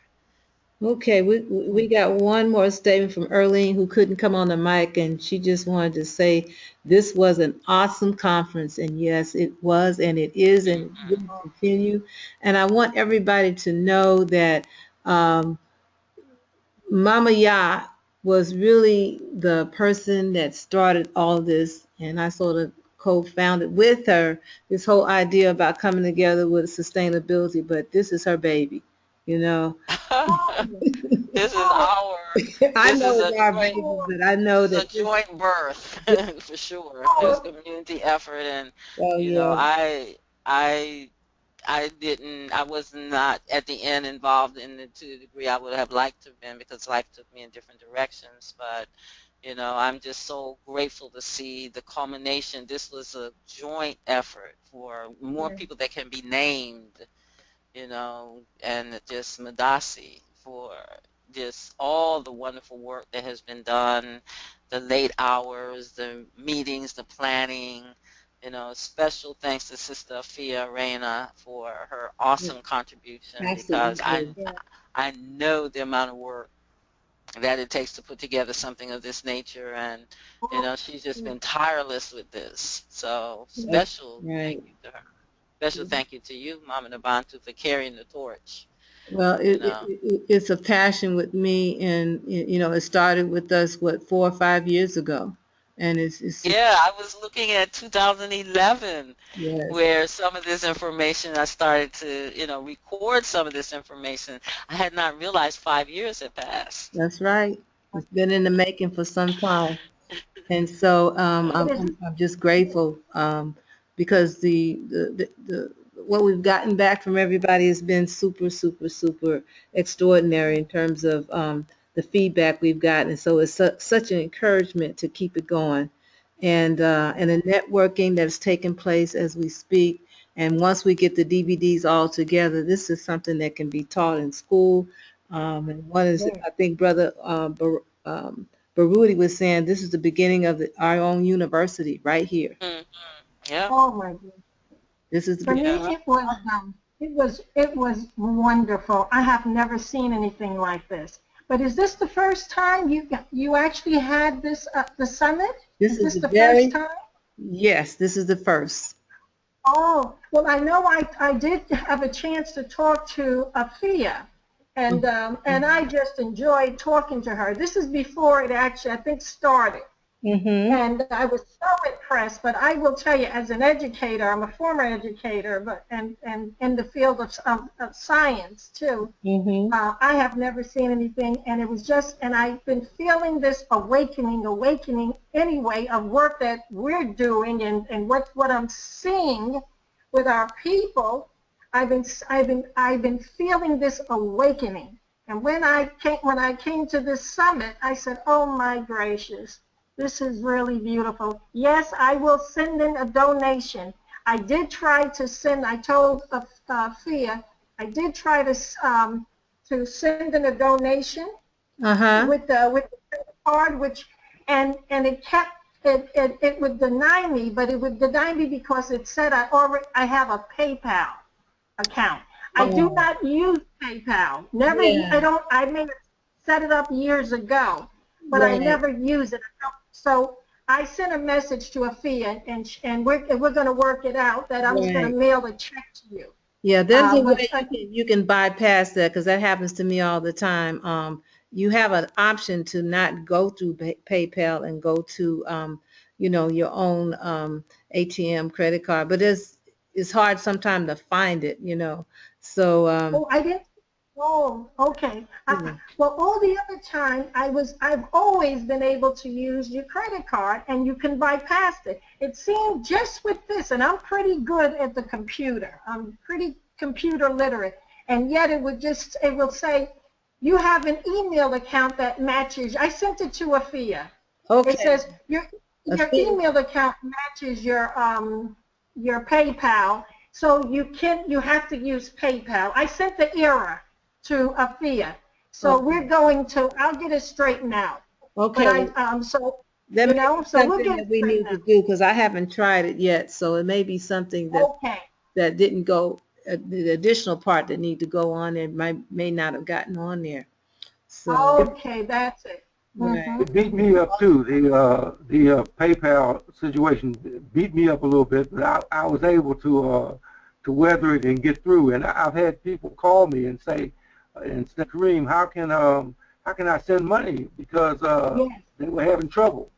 Okay, we got one more statement from Erlene, who couldn't come on the mic, and she just wanted to say this was an awesome conference, and yes, it was, and it is, and it will continue. And I want everybody to know that um, Mama Ya was really the person that started all this, and I sort of co-founded with her this whole idea about coming together with sustainability. But this is her baby, you know. Oh, This is oh, our I this know is a it's our joint baby, oh, but I know this is a that this. joint birth for sure. It's oh, community effort, and Oh you know, yeah, I I was not at the end involved in it to the degree I would have liked to have been, because life took me in different directions. But I'm just so grateful to see the culmination. This was a joint effort for more yeah. people that can be named, and just Madasi for just all the wonderful work that has been done, the late hours, the meetings, the planning, Special thanks to Sister Afia Reina for her awesome contribution, because Absolutely. I know the amount of work that it takes to put together something of this nature, and she's just been tireless with this. So That's special thank right. you to her. Special thank you to you, Mama Nabantu, for carrying the torch. Well, You know. it's a passion with me, and it started with us, what, 4 or 5 years ago, and it's just, Yeah, I was looking at 2011, yes, where some of this information I started to, record some of this information. I had not realized 5 years had passed. that's right. It's been in the making for some time. And so I'm just grateful because the what we've gotten back from everybody has been super, super, super extraordinary in terms of the feedback we've gotten. And so it's such an encouragement to keep it going. And the networking that's taking place as we speak. And once we get the DVDs all together, this is something that can be taught in school. And one is, I think, Brother Baruti was saying, this is the beginning of our own university right here. Hmm. Yeah, Oh my goodness. This is the For me, beginning. yeah. it was wonderful. I have never seen anything like this. But is this the first time you actually had this the summit? This Is is this the the first very, time? yes, this is the first. Oh, well, I know I did have a chance to talk to Afia, and I just enjoyed talking to her. This is before it actually, I think, started. Mm-hmm. And I was so impressed, but I will tell you, as an educator, I'm a former educator, but and in the field of science too. Mm-hmm. I have never seen anything, and it was just, and I've been feeling this awakening anyway of work that we're doing, and what I'm seeing with our people. I've been feeling this awakening, and when I came to this summit, I said, "Oh my gracious, this is really beautiful." Yes, I will send in a donation. I did try to send. I told Fia I did try to send in a donation Uh-huh. with the credit card, which and it would deny me, but it would deny me because it said I have a PayPal account. I do Oh, not use PayPal. Never. I yeah, don't. I may have set it up years ago, but I right. never use it. So I sent a message to Afia, and we're going to work it out that I was going to Right. mail a check to you. Yeah, there's a But way you can bypass that, because that happens to me all the time. You have an option to not go through PayPal and go to your own ATM credit card, but it's hard sometimes to find it. So Oh, I didn't. Oh, okay. yeah. Well, all the other time, I've always been able to use your credit card, and you can bypass it. It seemed just with this, and I'm pretty good at the computer. I'm pretty computer literate, and yet it will say, you have an email account that matches. I sent it to Afia. It Okay. says your Feel- email account matches your PayPal, so you have to use PayPal. I sent the error to Afia, so Okay. I'll get it straightened out. But Okay. Well, that may be so we'll something get that it we straightened need to out. do, because I haven't tried it yet. So it may be something Okay, that didn't go, the additional part that need to go on there may not have gotten on there. So, okay, that's it. right. It beat me up too. The PayPal situation beat me up a little bit, but I was able to weather it and get through. And I've had people call me and say, Kareem, how can I send money, because Yes, they were having trouble.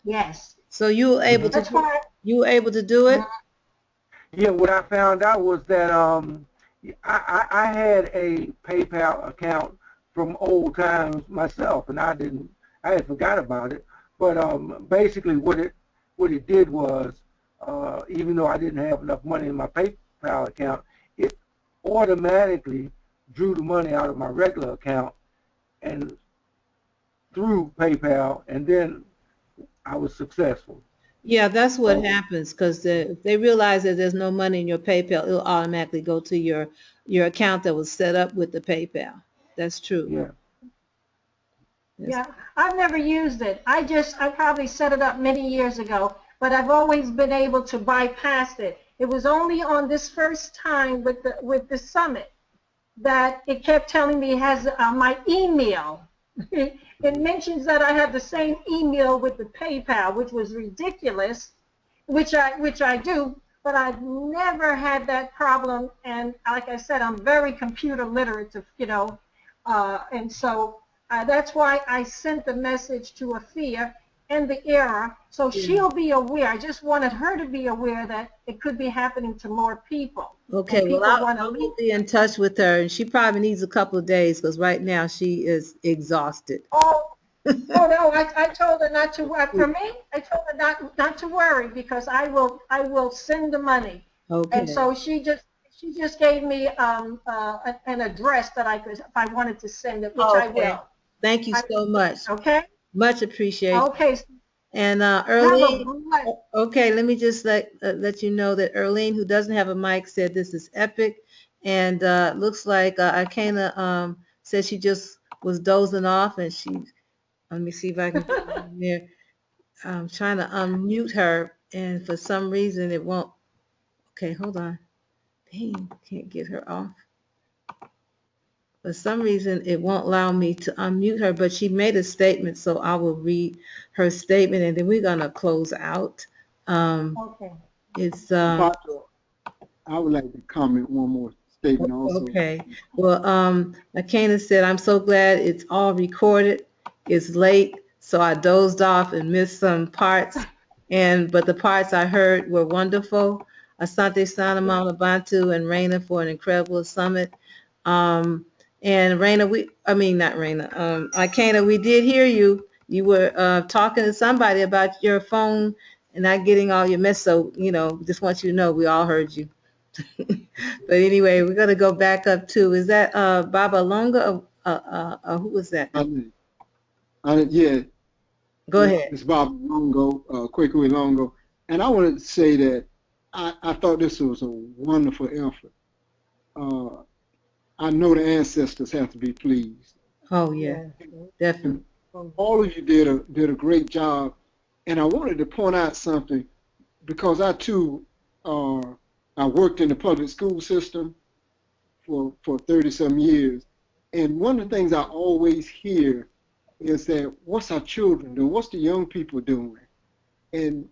yes. So you were able Hmm. to That's why. do it? Yeah, what I found out was that I had a PayPal account from old times myself, and I had forgot about it. But basically, what it did was, even though I didn't have enough money in my PayPal account, it automatically drew the money out of my regular account and through PayPal, and then I was successful. Yeah, that's what Oh, happens, because if they realize that there's no money in your PayPal, it'll automatically go to your account that was set up with the PayPal. That's true. Yeah. Yes. yeah, I've never used it. I probably set it up many years ago, but I've always been able to bypass it. It was only on this first time with the summit that it kept telling me it has my email. It mentions that I have the same email with the PayPal, which was ridiculous, which I do, but I've never had that problem. And like I said, I'm very computer literate, and so that's why I sent the message to Afia and the era, so she'll be aware. I just wanted her to be aware that it could be happening to more people. Okay, well, I will be in touch with her, and she probably needs a couple of days because right now she is exhausted. Oh no, I told her not to worry. For me, I told her not to worry because I will send the money. Okay. And so she just gave me an address that I could, if I wanted to send it, which I will. Thank you so much. Okay. Much appreciated. Okay. And Earlene, okay, let me just let you know that Earlene, who doesn't have a mic, said this is epic. And looks like Ikena said she just was dozing off, and let me see if I can get in there. I'm trying to unmute her, and for some reason it won't. Okay, hold on. Dang, can't get her off. For some reason, it won't allow me to unmute her, but she made a statement, so I will read her statement, and then we're going to close out. Okay. It's I would like to comment one more statement also. Okay. Well, Akana said, I'm so glad it's all recorded. It's late, so I dozed off and missed some parts, but the parts I heard were wonderful. Asante Sana, Mama Bantu, and Raina for an incredible summit. And Raina, not Raina, Ikena, we did hear you. You were talking to somebody about your phone and not getting all your mess. So, just want you to know we all heard you. But anyway, we're going to go back up to, is that Baba Longa? Who was that? Yeah. Go ahead. It's Baba Longo, Kwaku Longo. And I wanted to say that I thought this was a wonderful effort. I know the ancestors have to be pleased. Oh, yeah, definitely. And all of you did a great job. And I wanted to point out something because I, too, I worked in the public school system for 30-some years. And one of the things I always hear is that what's our children doing? What's the young people doing? And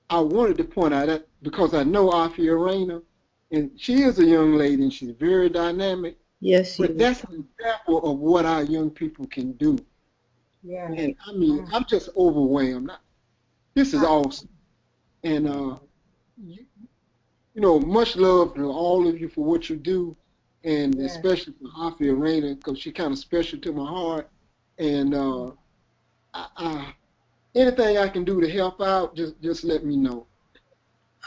I wanted to point out that because I know Afia Raina, and she is a young lady and she's very dynamic. Yes, she but is. That's an example of what our young people can do. Yeah. And I mean, I'm just overwhelmed. This is awesome. And much love to all of you for what you do, and especially for Afia Raina because she's kind of special to my heart. And anything I can do to help out, just let me know.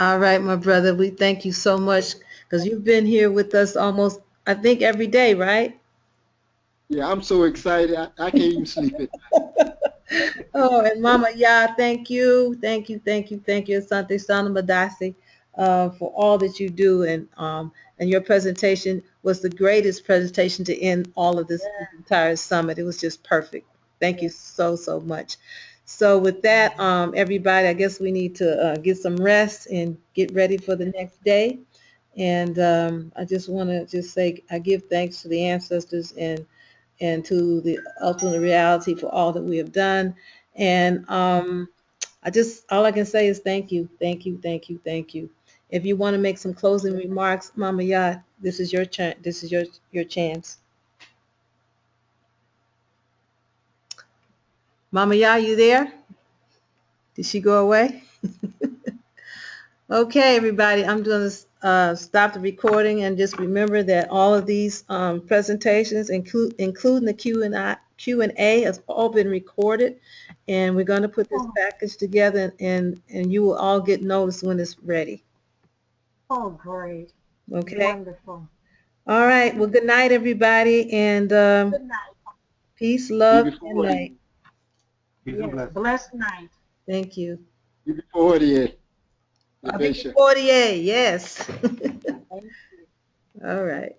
All right, my brother. We thank you so much because you've been here with us almost, I think, every day, right? Yeah, I'm so excited. I can't even sleep at night. Oh, and Mama Ya, thank you, Asante Sana Madasi, for all that you do, and your presentation was the greatest presentation to end all of this entire summit. It was just perfect. Thank you so much. So with that, everybody, I guess we need to get some rest and get ready for the next day. And I just want to say I give thanks to the ancestors and to the ultimate reality for all that we have done. And all I can say is thank you. If you want to make some closing remarks, Mama Ya, this is your chance. This is your chance. Mama Ya, you there? Did she go away? Okay, everybody, I'm going to stop the recording, and just remember that all of these presentations, including the Q&A, has all been recorded, and we're going to put this package together, and you will all get notice when it's ready. Oh, great. Okay. Wonderful. All right. Well, good night, everybody, and good night. Peace, love, and light. Blessed night. Thank you. Before the Before the yes. All right.